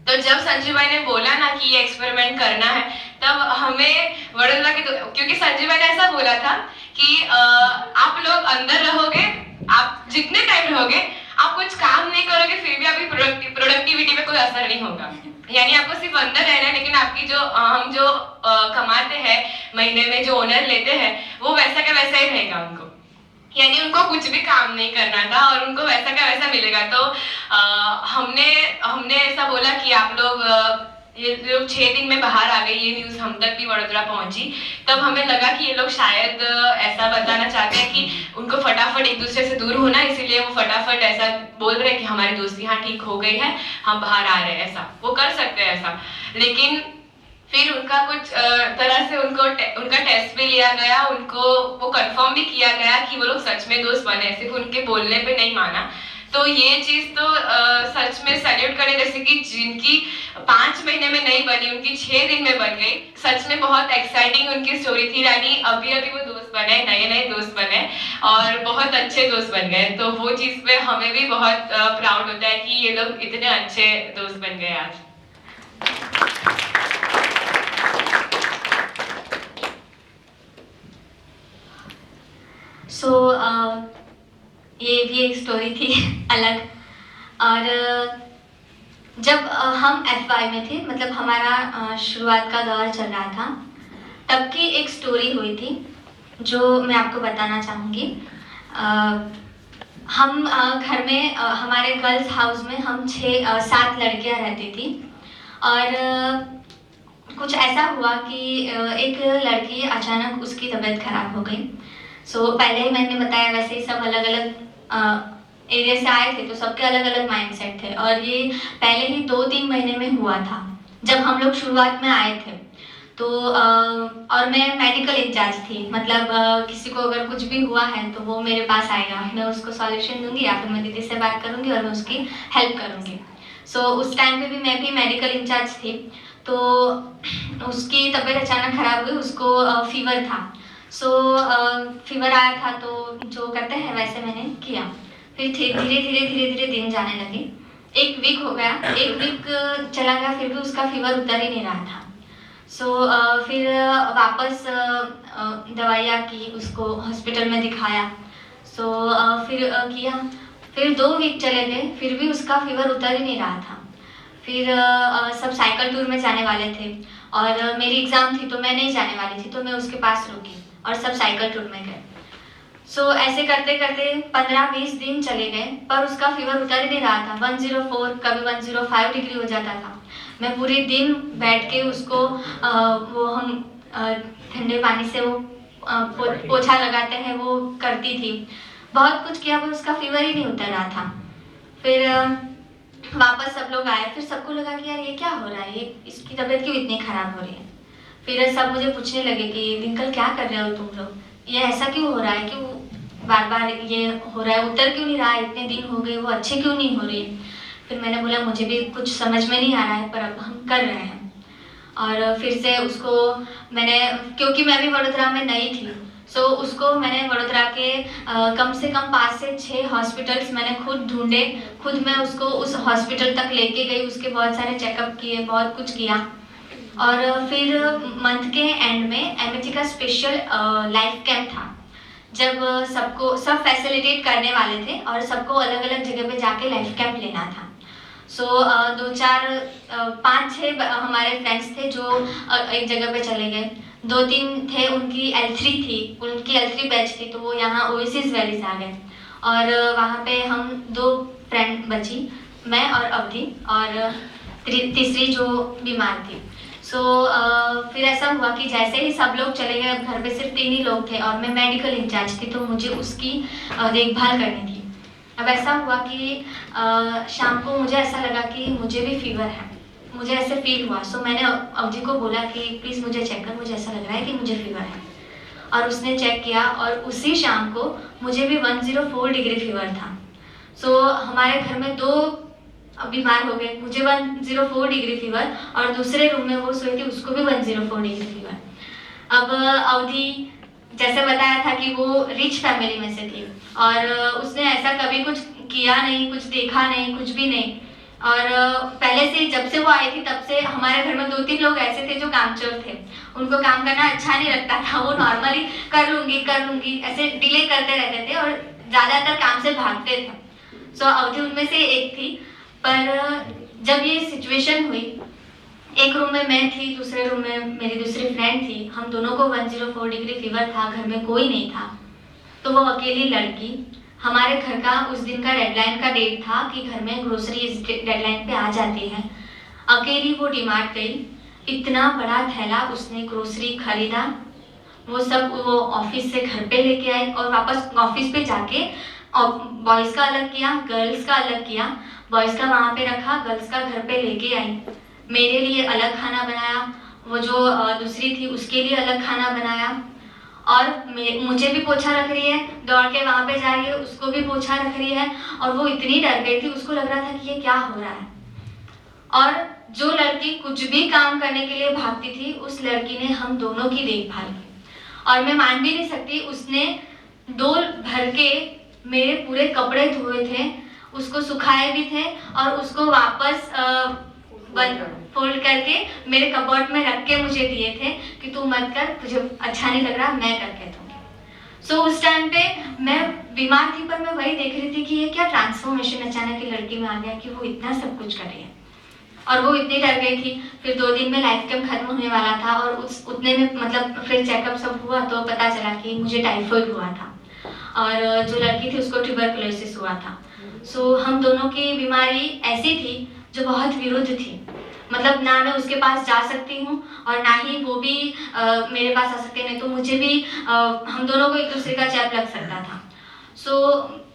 तो जब संजीव भाई ने बोला ना कि ये एक्सपेरिमेंट करना है, तब हमें वडोदरा के, क्योंकि संजीव भाई ने ऐसा बोला था कि आप लोग अंदर रहोगे, आप जितने टाइम रहोगे, आप कुछ काम नहीं करोगे, फिर भी आपकी प्रोडक्टिविटी पे कोई असर नहीं होगा। यानी आपको सिर्फ अंदर रहना है, लेकिन आपकी जो हम जो कमाते हैं महीने में, जो ओनर लेते हैं, वो वैसा का वैसा ही रहेगा उनको। यानी उनको कुछ भी काम नहीं करना था और उनको वैसा का वैसा मिलेगा। तो हमने ऐसा बोला कि आप लोग ये लोग 6 दिन में बाहर आ गए, ये न्यूज़ हम तक भी वडोदरा पहुंची। तब हमें लगा कि ये लोग शायद ऐसा बताना चाहते हैं कि उनको फटाफट एक दूसरे से दूर होना, इसीलिए वो फटाफट ऐसा बोल रहे हैं कि हमारी दोस्ती हाँ ठीक हो गई है, हम बाहर आ रहे हैं। ऐसा वो कर सकते हैं ऐसा, लेकिन फिर उनका कुछ तरह से उनका टेस्ट भी लिया गया, उनको वो कंफर्म भी किया गया कि वो लोग सच में दोस्त बने, सिर्फ उनके बोलने पे नहीं माना। तो ये चीज़ तो सच में सैल्यूट करें, जैसे कि जिनकी 5 महीने में नहीं बनी उनकी 6 दिन में बन गई। सच में बहुत एक्साइटिंग उनकी स्टोरी थी रानी। अभी वो दोस्त बने, नए दोस्त बने और बहुत अच्छे दोस्त बन गए। तो वो चीज़ पे हमें भी बहुत प्राउड होता है कि ये लोग इतने अच्छे दोस्त बन गए आज। सो ये भी एक स्टोरी थी अलग। और जब हम FY में थे, मतलब हमारा शुरुआत का दौर चल रहा था, तब की एक स्टोरी हुई थी जो मैं आपको बताना चाहूँगी। हम घर में हमारे गर्ल्स हाउस में हम 6-7 लड़कियाँ रहती थी। और कुछ ऐसा हुआ कि एक लड़की अचानक उसकी तबीयत खराब हो गई। सो पहले ही मैंने बताया वैसे ही सब अलग अलग एरिया से आए थे, तो सबके अलग अलग माइंडसेट थे। और ये पहले ही 2-3 महीने में हुआ था जब हम लोग शुरुआत में आए थे। तो और मैं मेडिकल इंचार्ज थी, मतलब किसी को अगर कुछ भी हुआ है तो वो मेरे पास आएगा, मैं उसको सॉल्यूशन दूंगी या फिर मैं दीदी से बात करूंगी और मैं उसकी हेल्प करूंगी। सो उस टाइम पे भी मैं भी मेडिकल इंचार्ज थी। तो उसकी तबीयत अचानक खराब हुई, उसको फीवर था। सो फीवर आया था तो जो करते हैं वैसे मैंने किया। फिर धीरे धीरे दिन जाने लगे। 1 वीक हो गया, 1 वीक चला गया, फिर भी उसका फीवर उतर ही नहीं रहा था। सो फिर वापस दवाइयाँ की, उसको हॉस्पिटल में दिखाया। सो फिर किया, फिर 2 वीक चले गए, फिर भी उसका फीवर उतर ही नहीं रहा था। फिर सब साइकिल टूर में जाने वाले थे और मेरी एग्ज़ाम थी तो मैं नहीं जाने वाली थी, तो मैं उसके पास रुकी और सब साइकिल टूर में गए। सो ऐसे करते करते 15-20 दिन चले गए, पर उसका फीवर उतर ही नहीं रहा था। 104, कभी 105 डिग्री हो जाता था। मैं पूरे दिन बैठ के उसको वो हम ठंडे पानी से वो पोछा लगाते हैं वो करती थी, बहुत कुछ किया, पर उसका फीवर ही नहीं उतर रहा था। फिर वापस सब लोग आए, फिर सबको लगा कि यार ये क्या हो रहा है, ये इसकी तबीयत क्यों इतनी ख़राब हो रही है। फिर सब मुझे पूछने लगे कि डिंकल क्या कर रहे हो तुम लोग, ये ऐसा क्यों हो रहा है, क्यों बार बार ये हो रहा है, उतर क्यों नहीं रहा है, इतने दिन हो गए वो अच्छे क्यों नहीं हो रही। फिर मैंने बोला मुझे भी कुछ समझ में नहीं आ रहा है, पर अब हम कर रहे हैं। और फिर से उसको मैंने, क्योंकि मैं भी वडोदरा में नई थी, सो उसको मैंने वडोदरा के कम से कम 5 से 6 हॉस्पिटल्स मैंने खुद ढूंढे, खुद मैं उसको उस हॉस्पिटल तक लेके गई, उसके बहुत सारे चेकअप किए, बहुत कुछ किया। और फिर मंथ के एंड में MHA का स्पेशल लाइफ कैंप था, जब सब फैसिलिटेट करने वाले थे और सबको अलग अलग जगह पे जाके लाइफ कैंप लेना था। सो 5-6 हमारे फ्रेंड्स थे जो एक जगह पे चले गए। 2-3 थे, उनकी L3 थी, उनकी L3 बैच थी, तो वो यहाँ ओएसिस वैली से आ गए। और वहाँ पे हम 2 फ्रेंड बची, मैं और अवधि, और तीसरी जो बीमार थी। सो फिर ऐसा हुआ कि जैसे ही सब लोग चले गए, घर पे सिर्फ 3 ही लोग थे और मैं मेडिकल इंचार्ज थी, तो मुझे उसकी देखभाल करनी थी। अब ऐसा हुआ कि शाम को मुझे ऐसा लगा कि मुझे भी फीवर है, मुझे ऐसे फील हुआ। सो मैंने अवधि को बोला कि प्लीज़ मुझे चेक कर, मुझे ऐसा लग रहा है कि मुझे फीवर है। और उसने चेक किया और उसी शाम को मुझे भी 104 डिग्री फीवर था। सो हमारे घर में 2 बीमार हो गए, मुझे 104 डिग्री फीवर और दूसरे रूम में वो सोई थी, उसको भी 104 डिग्री फीवर। अब अवधि जैसे बताया था कि वो रिच फैमिली में से थी और उसने ऐसा कभी कुछ किया नहीं, कुछ देखा नहीं, कुछ भी नहीं। और पहले से जब से वो आई थी तब से हमारे घर में 2-3 लोग ऐसे थे जो कामचोर थे, उनको काम करना अच्छा नहीं लगता था, वो नॉर्मली कर लूँगी ऐसे डिले करते रहते थे और ज़्यादातर काम से भागते थे। सो अवधि उनमें से एक थी। पर जब ये सिचुएशन हुई, एक रूम में मैं थी, दूसरे रूम में मेरी दूसरी फ्रेंड थी, हम दोनों को 104 डिग्री फीवर था, घर में कोई नहीं था। तो वो अकेली लड़की, हमारे घर का उस दिन का डेडलाइन का डेट था कि घर में ग्रोसरी इस डेडलाइन पे आ जाती है। अकेली वो डीमार्ट गई, इतना बड़ा थैला उसने ग्रोसरी खरीदा, वो सब वो ऑफिस से घर पे लेके आई और वापस ऑफिस पे जाके बॉयज़ का अलग किया, गर्ल्स का अलग किया, बॉयज़ का वहाँ पे रखा, गर्ल्स का घर पे लेके आई। मेरे लिए अलग खाना बनाया, वो जो दूसरी थी उसके लिए अलग खाना बनाया। और मुझे भी पोछा रख रही है, दौड़ के वहाँ पे जा रही है, उसको भी पोछा रख रही है। और वो इतनी डर गई थी, उसको लग रहा था कि ये क्या हो रहा है। और जो लड़की कुछ भी काम करने के लिए भागती थी, उस लड़की ने हम दोनों की देखभाल की। और मैं मान भी नहीं सकती, उसने डोल भर के मेरे पूरे कपड़े धोए थे, उसको सुखाए भी थे और उसको वापस फोल्ड करके मेरे कबर्ड में रख के मुझे दिए थे कि तू मत कर, तुझे अच्छा नहीं लग रहा, मैं करके दूंगी। सो उस टाइम पे मैं बीमार थी, पर मैं वही देख रही थी कि ये क्या ट्रांसफॉर्मेशन अचानक की लड़की में आ गया कि वो इतना सब कुछ कर रही है। और वो इतनी डर गई थी। फिर 2 दिन में लाइफ कैम्प खत्म होने वाला था और उतने में मतलब फिर चेकअप सब हुआ तो पता चला कि मुझे टाइफाइड हुआ था और जो लड़की थी उसको ट्यूबरकुलोसिस हुआ था। सो हम दोनों की बीमारी ऐसी थी जो बहुत विरुद्ध थी। मतलब ना मैं उसके पास जा सकती हूँ और ना ही वो भी मेरे पास आ सकते, नहीं तो मुझे भी हम दोनों को एक दूसरे का चैप लग सकता था। सो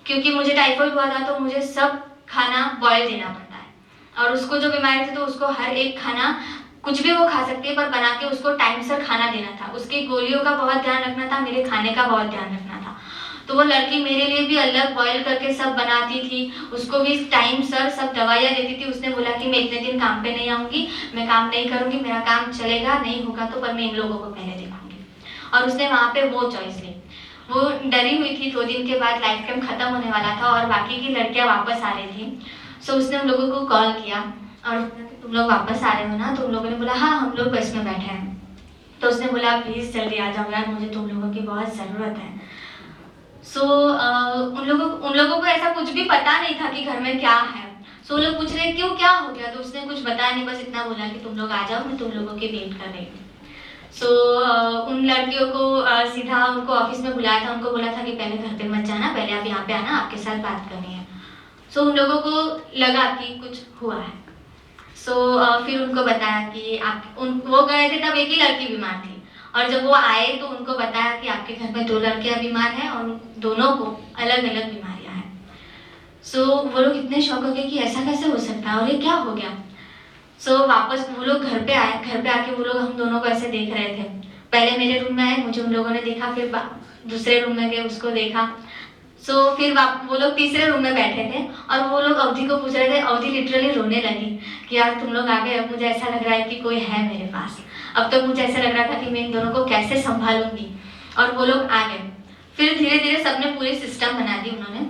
क्योंकि मुझे टाइफाइड हुआ था तो मुझे सब खाना बॉयल देना पड़ता है और उसको जो बीमारी थी तो उसको हर एक खाना कुछ भी वो खा सकती है पर बना के उसको टाइम से खाना देना था। उसकी गोलियों का बहुत ध्यान रखना था, मेरे खाने का बहुत ध्यान रखना था। तो वो लड़की मेरे लिए भी अलग बॉयल करके सब बनाती थी, उसको भी टाइम सर सब दवाइयाँ देती थी। उसने बोला कि मैं इतने दिन काम पे नहीं आऊँगी, मैं काम नहीं करूँगी, मेरा काम चलेगा, नहीं होगा तो पर मैं इन लोगों को पहले देखूँगी। और उसने वहाँ पे वो चॉइस ली। वो डरी हुई थी। 2 दिन के बाद लाइफ कैम्प खत्म होने वाला था और बाकी की लड़कियाँ वापस आ रही थी। सो उसने हम लोगों को कॉल किया और तुम लोग वापस आ रहे हो ना? तो उन लोगों ने बोला हाँ, हम लोग बस में बैठे हैं। तो उसने बोला प्लीज़ जल्दी आ जाओ यार, मुझे तुम लोगों की बहुत ज़रूरत है। सो उन लोगों को ऐसा कुछ भी पता नहीं था कि घर में क्या है। सो लोग पूछ रहे क्यों, क्या हो गया? तो उसने कुछ बताया नहीं, बस इतना बोला कि तुम लोग आ जाओ, मैं तुम लोगों की वेट कर रही हूँ। सो उन लड़कियों को सीधा उनको ऑफिस में बुलाया था। उनको बोला था कि पहले घर पे मत जाना, पहले आप यहाँ पे आना, आपके साथ बात करनी है। सो उन लोगों को लगा कि कुछ हुआ है। सो फिर उनको बताया कि वो गए थे तब एक ही लड़की बीमार थी और जब वो आए तो उनको बताया कि आपके घर में 2 लड़कियां बीमार हैं और दोनों को अलग अलग बीमारियां हैं। सो वो लोग इतने शॉक हो गए कि ऐसा कैसे हो सकता है और ये क्या हो गया। सो वापस वो लोग घर पे आए। घर पे आके वो लोग हम दोनों को ऐसे देख रहे थे। पहले मेरे रूम में आए, मुझे उन लोगों ने देखा, फिर दूसरे रूम में गए, उसको देखा। सो फिर वो लोग तीसरे रूम में बैठे थे और वो लोग अवधि को पूछ रहे थे। अवधि लिटरली रोने लगी कि यार तुम लोग आ गए, अब मुझे ऐसा लग रहा है कि कोई है मेरे पास। अब तो मुझे ऐसा लग रहा था कि मैं इन दोनों को कैसे संभालूंगी। और वो लोग आ गए। फिर धीरे धीरे सबने पूरी सिस्टम बना दी उन्होंने,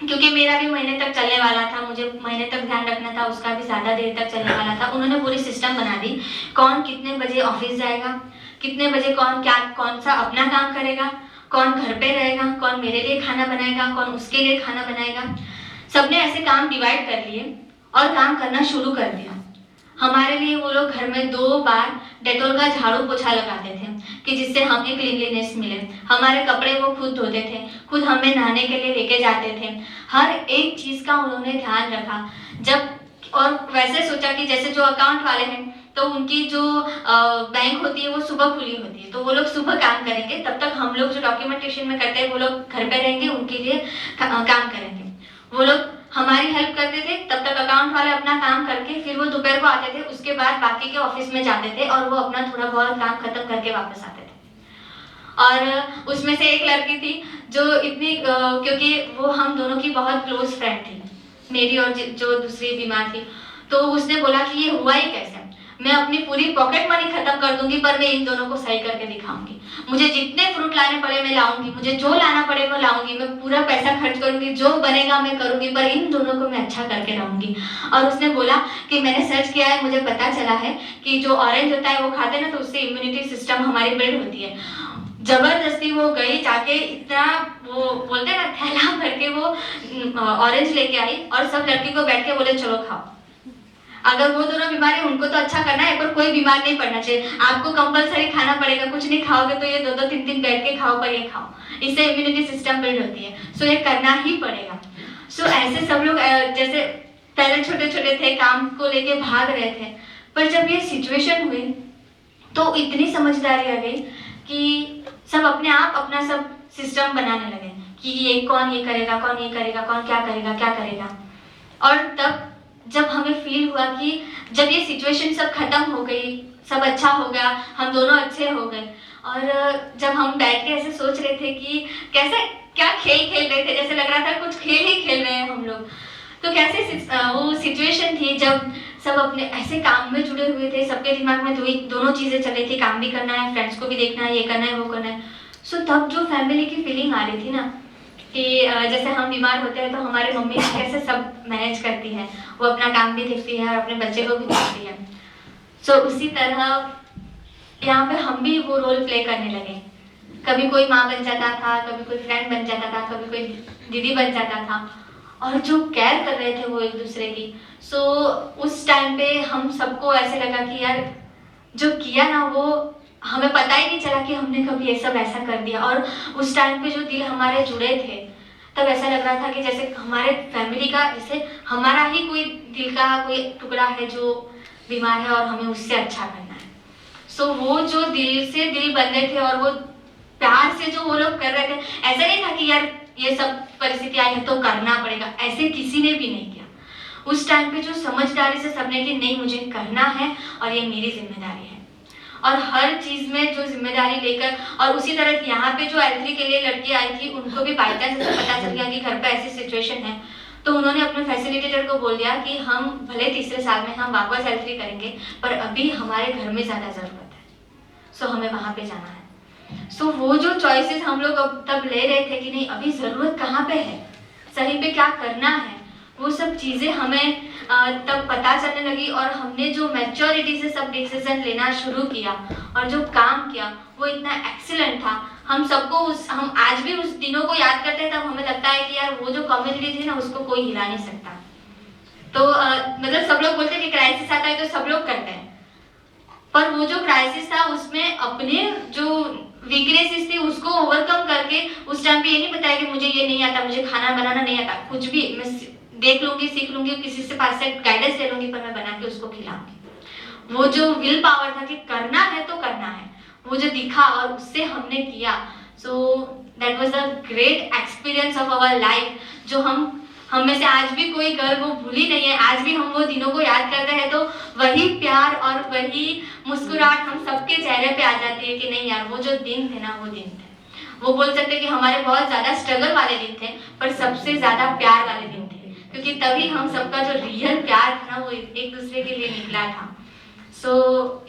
क्योंकि मेरा भी महीने तक चलने वाला था, मुझे महीने तक ध्यान रखना था, उसका भी ज़्यादा देर तक चलने वाला था। उन्होंने पूरी सिस्टम बना दी, कौन कितने बजे ऑफिस जाएगा, कितने बजे कौन सा अपना काम करेगा, कौन घर पे रहेगा, कौन मेरे लिए खाना बनाएगा, कौन उसके लिए खाना बनाएगा। सबने ऐसे काम डिवाइड कर लिए और काम करना शुरू कर दिया। हमारे लिए वो लोग घर में 2 बार डेटॉल का झाड़ू पोछा लगाते थे कि जिससे हमें क्लीनलीनेस मिले। हमारे कपड़े वो खुद धोते थे, खुद हमें नहाने के लिए लेके जाते थे। हर एक चीज़ का उन्होंने ध्यान रखा। और वैसे सोचा कि जैसे जो अकाउंट वाले हैं तो उनकी जो बैंक होती है वो सुबह खुली होती है, तो वो लोग सुबह काम करेंगे, तब तक हम लोग जो डॉक्यूमेंटेशन में करते हैं वो लोग घर पे रहेंगे, उनके लिए काम करेंगे। वो लोग हमारी हेल्प करते थे, तब तक अकाउंट वाले अपना काम करके फिर वो दोपहर को आते थे। उसके बाद बाकी के ऑफिस में जाते थे और वो अपना थोड़ा बहुत काम खत्म करके वापस आते थे। और उसमें से एक लड़की थी जो इतनी क्योंकि वो हम दोनों की बहुत क्लोज फ्रेंड थी, मेरी और जो दूसरी बीमार थी, तो उसने बोला कि ये हुआ ही कैसे। मैं अपनी पूरी पॉकेट मनी खत्म कर दूंगी पर मैं इन दोनों को सही करके दिखाऊंगी। मुझे जितने फ्रूट लाने पड़े मैं लाऊंगी, मुझे जो लाना पड़े वो लाऊंगी, मैं पूरा पैसा खर्च करूंगी, जो बनेगा मैं करूंगी, पर इन दोनों को मैं अच्छा करके रहूंगी। और उसने बोला कि मैंने सर्च किया है, मुझे पता चला है कि जो ऑरेंज होता है वो खाते हैं ना तो उससे इम्यूनिटी सिस्टम हमारी बिल्ड होती है। जबरदस्ती वो गई, जाके इतना वो बोलते ना थैला भर के वो ऑरेंज लेके आई और सब लड़की को बैठ के बोले चलो खाओ। अगर वो दोनों बीमार है उनको तो अच्छा करना है पर कोई बीमार नहीं पड़ना चाहिए। आपको कंपलसरी खाना पड़ेगा, कुछ नहीं खाओगे तो ये 2-2 3 बैठ के खाओ, पर ये खाओ, इससे इम्यूनिटी सिस्टम बिल्ड होती है। सो ये करना ही पड़ेगा। सो ऐसे सब लोग जैसे पहले छोटे छोटे थे, काम को लेके भाग रहे थे, पर जब ये सिचुएशन हुई तो इतनी समझदारी आ गई कि सब अपने आप अपना सब सिस्टम बनाने लगे कि ये कौन ये करेगा, कौन ये करेगा, कौन क्या करेगा। और तब जब हमें फील हुआ कि जब ये सिचुएशन सब खत्म हो गई, सब अच्छा हो गया, हम दोनों अच्छे हो गए, और जब हम बैठ के ऐसे सोच रहे थे कि कैसे क्या खेल खेल रहे थे, जैसे लग रहा था कुछ खेल ही खेल रहे हैं हम लोग। तो कैसे वो सिचुएशन थी जब सब अपने ऐसे काम में जुड़े हुए थे, सबके दिमाग में दोनों चीज़ें चल रही थी, काम भी करना है, फ्रेंड्स को भी देखना है, ये करना है, वो करना है। सो तब जो फैमिली की फीलिंग आ रही थी ना कि जैसे हम बीमार होते हैं तो हमारी मम्मी कैसे सब मैनेज करती है, वो अपना काम भी देखती है और अपने बच्चे को भी देखती है। सो उसी तरह यहाँ पे हम भी वो रोल प्ले करने लगे। कभी कोई माँ बन जाता था, कभी कोई फ्रेंड बन जाता था, कभी कोई दीदी बन जाता था, और जो केयर कर रहे थे वो एक दूसरे की। सो उस टाइम पे हम सबको ऐसे लगा कि यार जो किया ना वो हमें पता ही नहीं चला कि हमने कभी ये सब ऐसा कर दिया। और उस टाइम पे जो दिल हमारे जुड़े थे तब ऐसा लग रहा था कि जैसे हमारे फैमिली का, जैसे हमारा ही कोई दिल का कोई टुकड़ा है जो बीमार है और हमें उससे अच्छा करना है। सो वो जो दिल से दिल बन रहे थे और वो प्यार से जो वो लोग कर रहे थे, ऐसा नहीं था कि यार ये सब परिस्थिति आई है तो करना पड़ेगा, ऐसे किसी ने भी नहीं किया। उस टाइम पे जो समझदारी से सबने कि नहीं मुझे करना है और ये मेरी जिम्मेदारी है, और हर चीज में जो जिम्मेदारी लेकर, और उसी तरह यहाँ पे जो L3 के लिए लड़की आई थी उनको भी बाई चांस पता चल गया कि घर पे ऐसी सिचुएशन है, तो उन्होंने अपने फैसिलिटेटर को बोल दिया कि हम भले तीसरे साल में हम वापस L3 करेंगे पर अभी हमारे घर में ज़्यादा ज़रूरत है, सो हमें वहाँ पे जाना है। सो वो जो चॉइसेस हम लोग अब तब ले रहे थे कि नहीं अभी ज़रूरत कहाँ पे है, सही पे क्या करना है, वो सब चीज़ें हमें तब पता चलने लगी। और हमने जो मैच्योरिटी से सब डिसीजन लेना शुरू किया और जो काम किया वो इतना एक्सीलेंट था। हम सबको हम आज भी उस दिनों को याद करते हैं, तब हमें लगता है कि यार वो जो कम्युनिटी थी ना उसको कोई हिला नहीं सकता। तो मतलब सब लोग बोलते हैं कि क्राइसिस आता है तो सब लोग करते हैं, पर वो जो क्राइसिस था उसमें अपने जो वीकनेसेस थी उसको ओवरकम करके उस टाइम पे ये नहीं बताया कि मुझे ये नहीं आता, मुझे खाना बनाना नहीं आता, कुछ भी मैं देख लूंगी, सीख लूंगी, किसी से पास से गाइडेंस ले लूंगी, पर मैं बना के उसको खिलाऊंगी। वो जो विल पावर था कि करना है तो करना है, वो जो दिखा और उससे हमने किया। So that was a great experience of our life, जो हम में से आज भी कोई गर्व वो भूली नहीं है। आज भी हम वो दिनों को याद करते हैं तो वही प्यार और वही मुस्कुराहट हम सबके चेहरे पे आ जाती है कि नहीं यार वो जो दिन थे ना वो दिन थे। वो बोल सकते कि हमारे बहुत ज़्यादा स्ट्रगल वाले दिन थे पर सबसे ज़्यादा प्यार वाले दिन थे, क्योंकि तभी हम सबका जो रियल प्यार था ना वो एक दूसरे के लिए निकला था। सो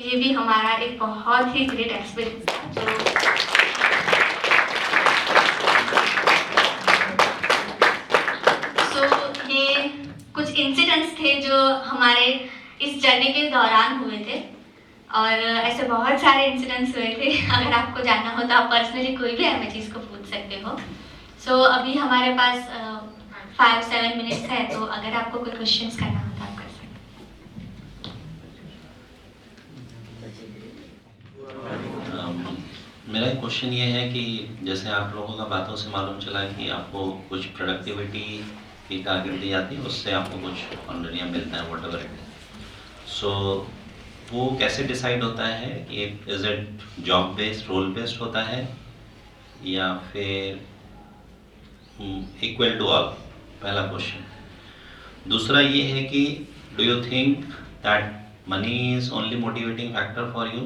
ये भी हमारा एक बहुत ही ग्रेट एक्सपीरियंस था। ये कुछ इंसिडेंट्स थे जो हमारे इस जर्नी के दौरान हुए थे, और ऐसे बहुत सारे इंसिडेंट्स हुए थे। अगर आपको जानना हो तो आप पर्सनली कोई भी हमें चीज़ को पूछ सकते हो। सो अभी हमारे पास 5-7 मिनट्स है, तो अगर आपको कोई क्वेश्चंस करना हो तो आप कर सकते हैं। मेरा एक क्वेश्चन ये है कि जैसे आप लोगों का बातों से मालूम चला कि आपको कुछ प्रोडक्टिविटी की टारगेट दी जाती है, उससे आपको कुछ ऑनरिया मिलता है, व्हाटएवर इट इज। सो वो कैसे डिसाइड होता है कि is it job based, role based होता है या फिर इक्वल टू ऑल? पहला क्वेश्चन। दूसरा ये है कि do you think that money is only motivating factor for you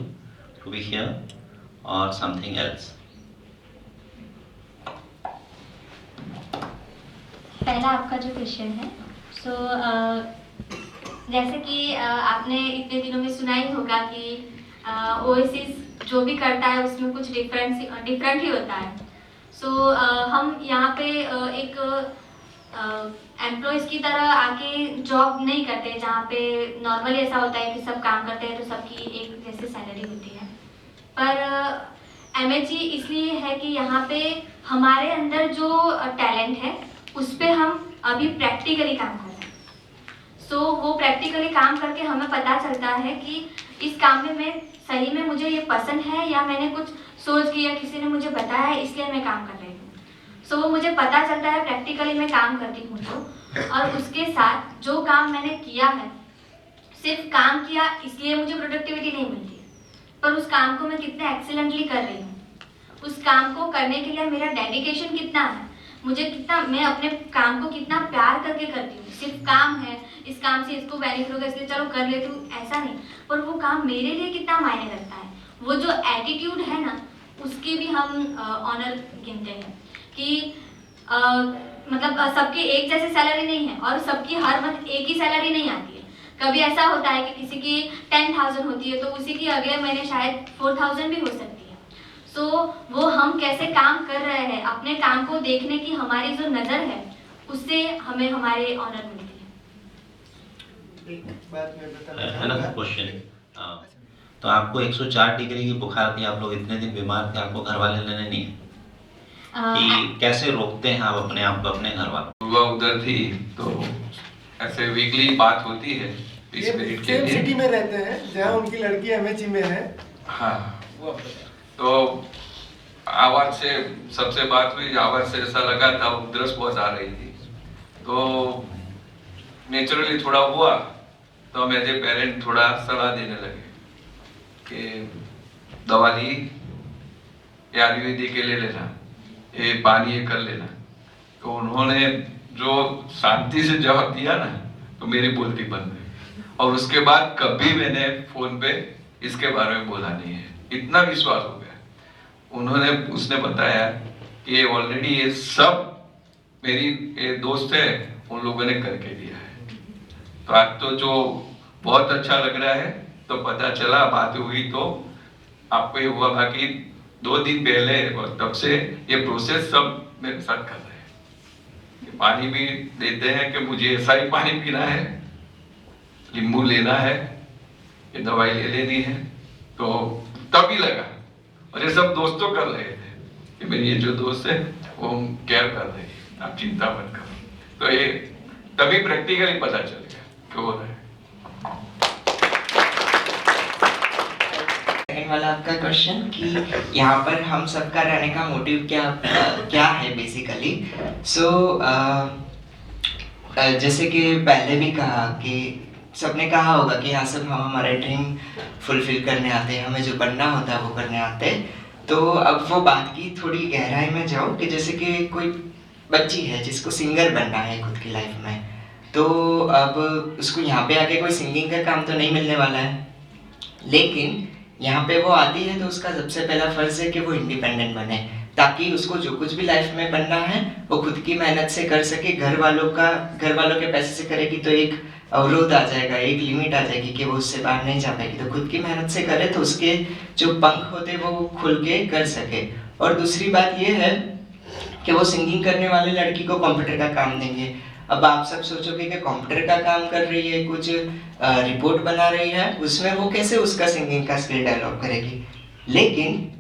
to be here और समथिंग एल्स? पहला आपका जो क्वेश्चन है, सो जैसे कि आपने इतने दिनों में सुना ही होगा कि ओएसिस जो भी करता है उसमें कुछ डिफरेंट ही होता है। सो हम यहाँ पे एक एम्प्लॉयज़ की तरह आके जॉब नहीं करते, जहाँ पे नॉर्मली ऐसा होता है कि सब काम करते हैं तो सबकी एक जैसे सैलरी होती है। पर एमएचई इसलिए है कि यहाँ पे हमारे अंदर जो टैलेंट है उस पर हम अभी प्रैक्टिकली काम कर रहे हैं। सो वो प्रैक्टिकली काम करके हमें पता चलता है कि इस काम में मैं सही में मुझे ये पसंद है या मैंने कुछ सोच किया, किसी ने मुझे बताया है इसलिए मैं काम कर रही हूँ। सो वो मुझे पता चलता है प्रैक्टिकली मैं काम करती हूँ तो, और उसके साथ जो काम मैंने किया है, सिर्फ काम किया इसलिए मुझे प्रोडक्टिविटी नहीं मिलती है, पर उस काम को मैं कितना एक्सीलेंटली कर रही हूँ, उस काम को करने के लिए मेरा डेडिकेशन कितना है, मुझे कितना, मैं अपने काम को कितना प्यार करके करती हूँ। सिर्फ काम है, इस काम से इसको बेनिफिट होगा इसलिए चलो कर लेती हूँ, ऐसा नहीं, पर वो काम मेरे लिए कितना मायने रखता है। वो जो एटीट्यूड है ना उसकी भी हम ऑनर गिनते हैं कि मतलब सबकी एक जैसी सैलरी नहीं है और सबकी हर मंथ एक ही सैलरी नहीं आती है। कभी ऐसा होता है कि किसी की 10,000 होती है तो उसी की अगले महीने शायद 4,000 भी हो सकती है। सो वो हम कैसे काम कर रहे हैं, अपने काम को देखने की हमारी जो नज़र है उससे हमें हमारे ऑनर मिलती है। एक बात मैं बताना अनदर चाहूँगा। क्वेश्चन, तो आपको 104 डिग्री की बुखार थी, आप लोग इतने दिन बीमार थे, आपको घर वाले लेने नहीं आए? कि कैसे रोकते हैं आप अपने आप को, अपने घर वालों? वह उधर थी तो ऐसे वीकली बात होती है इस पीरियड के सेम सिटी लिए। में रहते हैं जहाँ उनकी लड़की MHE में है। हाँ, तो आवाज से सबसे बात हुई, आवाज से ऐसा लगा था उधरस बहुत आ रही थी, तो नेचुरली थोड़ा हुआ तो हम एज ए पेरेंट थोड़ा सलाह देने लगे कि दवा ली, ये आयुर्वेदिक के ले लेना, ये पानी ये कर लेना। तो उन्होंने जो शांति से जवाब दिया ना, तो मेरी बोलती बंद हुई और उसके बाद कभी मैंने फोन पे इसके बारे में बोला नहीं है, इतना विश्वास हो गया। उसने बताया कि ऑलरेडी ये सब मेरी ये दोस्त है, उन लोगों ने करके दिया है। तो आज तो जो बहुत अच्छा लग रहा है, तो पता चला बात हुई तो आपको ये हुआ, बाकी 2 दिन पहले और तब से ये प्रोसेस सब मेरे साथ कर रहे हैं। पानी भी देते हैं कि मुझे ऐसा ही पानी पीना है, नींबू लेना है, ये दवाई ले लेनी है, तो तभी लगा। और ये सब दोस्तों कर रहे थे कि मेरी ये जो दोस्त है वो केयर कर रही है, आप चिंता मत करो। तो ये तभी प्रैक्टिकली पता चल गया कि हो रहा है। सेकंड वाला आपका क्वेश्चन कि यहाँ पर हम सबका रहने का मोटिव क्या है बेसिकली। सो जैसे कि पहले भी कहा कि सबने कहा होगा कि यहाँ सब हम हमारे ड्रीम फुलफिल करने आते हैं, हमें जो बनना होता है वो करने आते हैं। तो अब वो बात की थोड़ी गहराई में जाओ कि जैसे कि कोई बच्ची है जिसको सिंगर बनना है खुद की लाइफ में, तो अब उसको यहाँ पे आके कोई सिंगिंग का काम तो नहीं मिलने वाला है, लेकिन यहाँ पे वो आती है तो उसका सबसे पहला फर्ज है कि वो इंडिपेंडेंट बने, ताकि उसको जो कुछ भी लाइफ में बनना है वो खुद की मेहनत से कर सके। घर वालों के पैसे से करेगी तो एक अवरोध आ जाएगा, एक लिमिट आ जाएगी कि वो उससे बाहर नहीं जा पाएगी। तो खुद की मेहनत से करे तो उसके जो पंख होते वो खुल के कर सके। और दूसरी बात ये है कि वो सिंगिंग करने वाले लड़की को कंप्यूटर का काम देंगे। अब आप सब सोचोगे कि कंप्यूटर का काम कर रही है, कुछ रिपोर्ट बना रही है, उसमें वो कैसे उसका सिंगिंग का स्किल डेवलप करेगी। लेकिन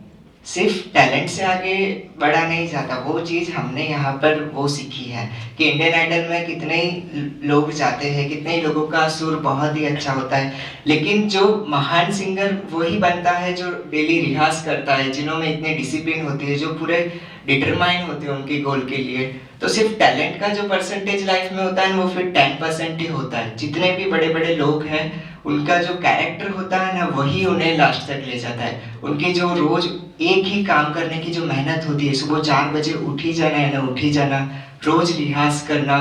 सिर्फ टैलेंट से आगे बढ़ा नहीं जाता, वो चीज़ हमने यहाँ पर वो सीखी है कि इंडियन आइडल में कितने ही लोग जाते हैं, कितने ही लोगों का सुर बहुत ही अच्छा होता है, लेकिन जो महान सिंगर वही बनता है जो डेली रियाज करता है, जिन्होंने इतने डिसिप्लिन होती है, जो पूरे डिटरमाइन होते हैं उनके गोल के लिए। तो सिर्फ टैलेंट का जो परसेंटेज लाइफ में होता है वो फिर 10% ही होता है। जितने भी बड़े बड़े लोग हैं उनका जो कैरेक्टर होता है ना, वही उन्हें लास्ट तक ले जाता है। उनकी जो रोज एक ही काम करने की जो मेहनत होती है, सुबह 4 बजे उठ ही जाना है ना, उठ ही जाना, रोज रियाज करना।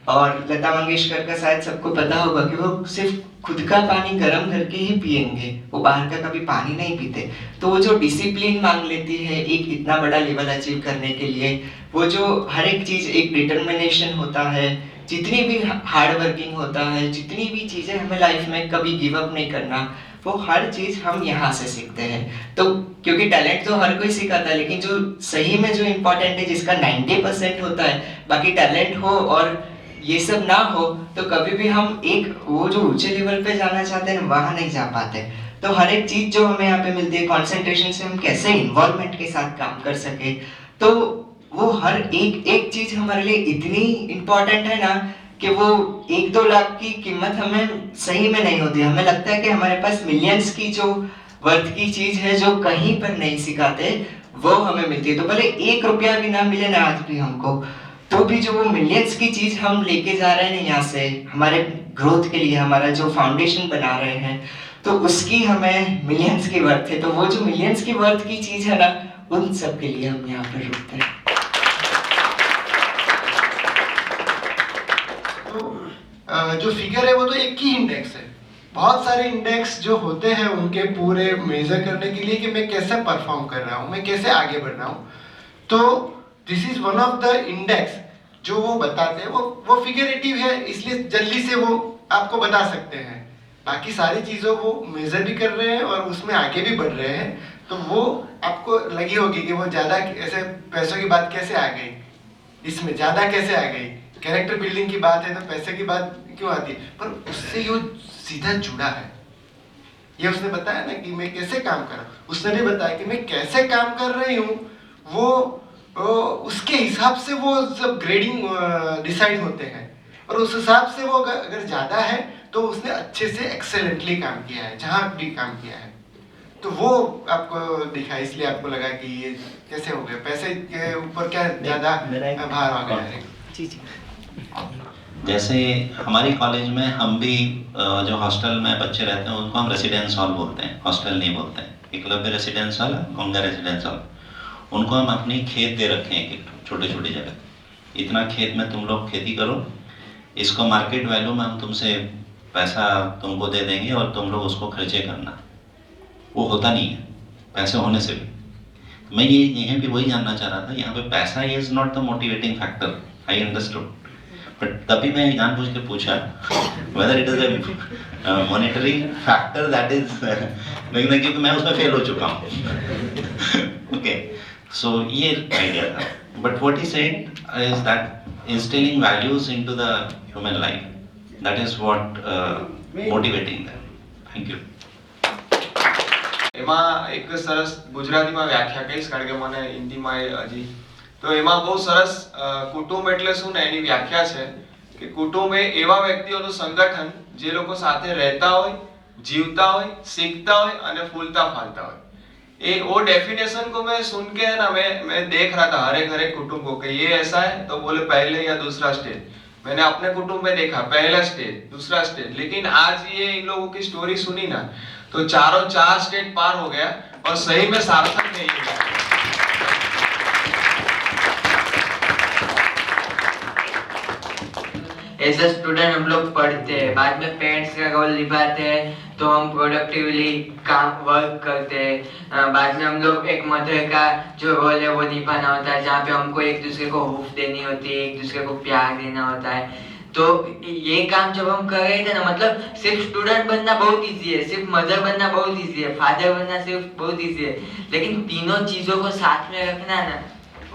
और लता मंगेशकर का शायद सबको पता होगा कि वो सिर्फ खुद का पानी गर्म करके ही पिएंगे, वो बाहर का कभी पानी नहीं पीते। तो वो जो डिसिप्लिन मांग लेती है एक इतना बड़ा लेवल अचीव करने के लिए, वो जो हर एक चीज़ एक डिटर्मिनेशन होता है, जितनी भी हार्ड वर्किंग होता है, जितनी भी चीज़ें हमें लाइफ में कभी गिव अप नहीं करना, वो हर चीज़ हम यहाँ से सीखते हैं। तो क्योंकि टैलेंट तो हर कोई सिखाता है, लेकिन जो सही में जो इम्पोर्टेंट है, जिसका 90% होता है, बाकी टैलेंट हो और ये सब ना हो तो कभी भी हम एक वो जो ऊंचे लेवल पे जाना चाहते हैं वहाँ नहीं जा पाते। तो हर एक चीज़ जो हमें यहाँ पे मिलती है, कंसंट्रेशन से हम कैसे इन्वॉल्वमेंट के साथ काम कर सके, तो वो हर एक चीज़ हमारे लिए इतनी इम्पोर्टेंट है ना कि वो 1-2 लाख की कीमत हमें सही में नहीं होती। हमें लगता है कि हमारे पास मिलियंस की जो वर्थ की चीज़ है जो कहीं पर नहीं सिखाते, वो हमें मिलती है। तो भले 1 रुपया भी ना मिले ना आज भी हमको, तो भी जो वो मिलियंस की चीज़ हम लेके जा रहे हैं यहाँ से हमारे ग्रोथ के लिए, हमारा जो फाउंडेशन बना रहे हैं, तो उसकी हमें मिलियंस की वर्थ है। तो वो जो मिलियंस की वर्थ की चीज़ है ना, उन सब के लिए हम यहाँ पर रुकते हैं। जो फिगर है वो तो एक की इंडेक्स है, बहुत सारे इंडेक्स जो होते हैं उनके पूरे मेजर करने के लिए कि मैं कैसे परफॉर्म कर रहा हूँ, मैं कैसे आगे बढ़ रहा हूँ। तो this is one of the index जो वो बताते हैं, वो फिगरेटिव है, इसलिए जल्दी से वो आपको बता सकते हैं। बाकी सारी चीज़ों वो मेजर भी कर रहे हैं और उसमें आगे भी बढ़ रहे हैं, तो वो आपको लगी होगी कि वो ज़्यादा ऐसे पैसों की बात कैसे आ गई, इसमें ज़्यादा कैसे आ गई, कैरेक्टर बिल्डिंग की बात है तो पैसे की बात क्यों आती है, पर उससे ये सीधा जुड़ा है। ये उसने बताया ना कि मैं कैसे काम कर रहा हूँ, उसने भी बताया कि मैं कैसे काम कर रही हूँ, वो उसके हिसाब से वो सब ग्रेडिंग डिसाइड होते हैं, और उस हिसाब से वो अगर ज़्यादा है तो उसने अच्छे से एक्सेलेंटली काम किया है जहाँ भी काम किया है। तो वो आपको दिखा, इसलिए आपको लगा कि ये कैसे हो गया, पैसे के ऊपर क्या ज़्यादा भार आ गया है। जी जी। जैसे हमारी कॉलेज में हम भी जो हॉस्टल में बच्चे रहते हैं उनको हम रेसिडेंस हॉल बोलते हैं, हॉस्टल नहीं बोलते हैं। Eklavya residence hall, Ganga residence hall, उनको हम अपनी खेत दे रखे हैं एक छोटी छोटी जगह, इतना खेत में तुम लोग खेती करो, इसको मार्केट वैल्यू में हम तुमसे पैसा तुमको दे देंगे और तुम लोग उसको खर्चे करना। वो होता नहीं है पैसे होने से भी। मैं ये यहाँ पे वही जानना चाह रहा था, यहाँ पे पैसा is not the motivating factor, I understood, but तभी मैं जानबूझ के पूछा whether it is a monetary factor that is, लेकिन क्योंकि मैं उसमें फेल हो चुका हूँ। ओके, सो ये आइडिया था, but what he said is that instilling values into the human life, that is what motivating them. Thank you. એમાં એક સરસ ગુજરાતીમાં વ્યાખ્યા કહીશ કારણ કે મને હિન્દીમાં હજી તો એમાં બહુ સરસ કુટુંબ એટલે શું ને એની વ્યાખ્યા છે કે કુટુંબ એ એવા વ્યક્તિઓનું સંગઠન જે લોકો સાથે રહેતા હોય, જીવતા હોય, શીખતા હોય અને ફૂલતા ફાલતા હોય। ये वो डेफिनेशन को मैं सुन के है ना, मैं देख रहा था हर एक कुटुंब को कि ये ऐसा है तो बोले पहले या दूसरा स्टेज। मैंने अपने कुटुंब में देखा पहला स्टेज, दूसरा स्टेज, लेकिन आज ये इन लोगों की स्टोरी सुनी ना तो चारों 4 स्टेज पार हो गया और सही में सार्थक नहीं हुआ। एज अ स्टूडेंट हम लोग पढ़ते हैं, बाद में पेरेंट्स का रोल निभाते हैं, तो हम प्रोडक्टिवली काम वर्क करते हैं। बाद में हम लोग एक मदर का जो रोल है वो निभाना होता है, जहाँ पे हमको एक दूसरे को हुफ देनी होती है, एक दूसरे को प्यार देना होता है। तो ये काम जब हम कर रहे थे ना, मतलब सिर्फ स्टूडेंट बनना बहुत इजी है, सिर्फ मदर बनना बहुत इजी है, फादर बनना सिर्फ बहुत इजी है, लेकिन तीनों चीजों को साथ में रखना ना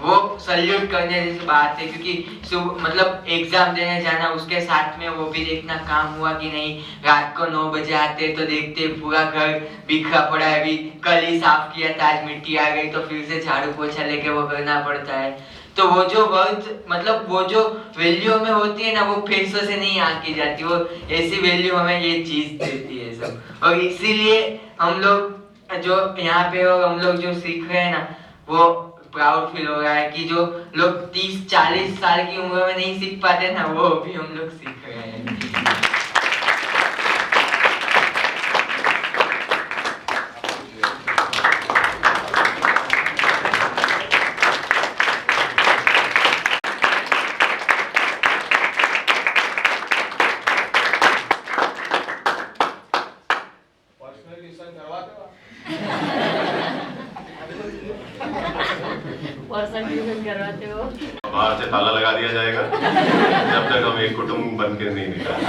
वो सल्यूट करने जैसी बात है। क्योंकि मतलब एग्जाम देने जाना, उसके साथ में वो भी देखना काम हुआ कि नहीं। रात को 9 बजे आते तो देखते पूरा घर बिखरा पड़ा है, अभी कल ही साफ किया था, आज मिट्टी आ गई तो फिर से झाड़ू पोछा लेके वो करना पड़ता है। तो वो जो वर्थ मतलब वो जो वैल्यू हमें होती है ना, वो पैसों से नहीं आकी जाती, वो ऐसी वैल्यू हमें ये चीज देती है सब। और इसीलिए हम लोग जो यहाँ पे और हम लोग जो सीख रहे हैं ना, वो प्राउड फील हो रहा है कि जो लोग 30-40 साल की उम्र में नहीं सीख पाते ना, वो भी हम लोग सीख रहे हैं। करवाते हो? बाहर से ताला लगा दिया जाएगा जब तक हम एक कुटुंब बन के नहीं निकलते।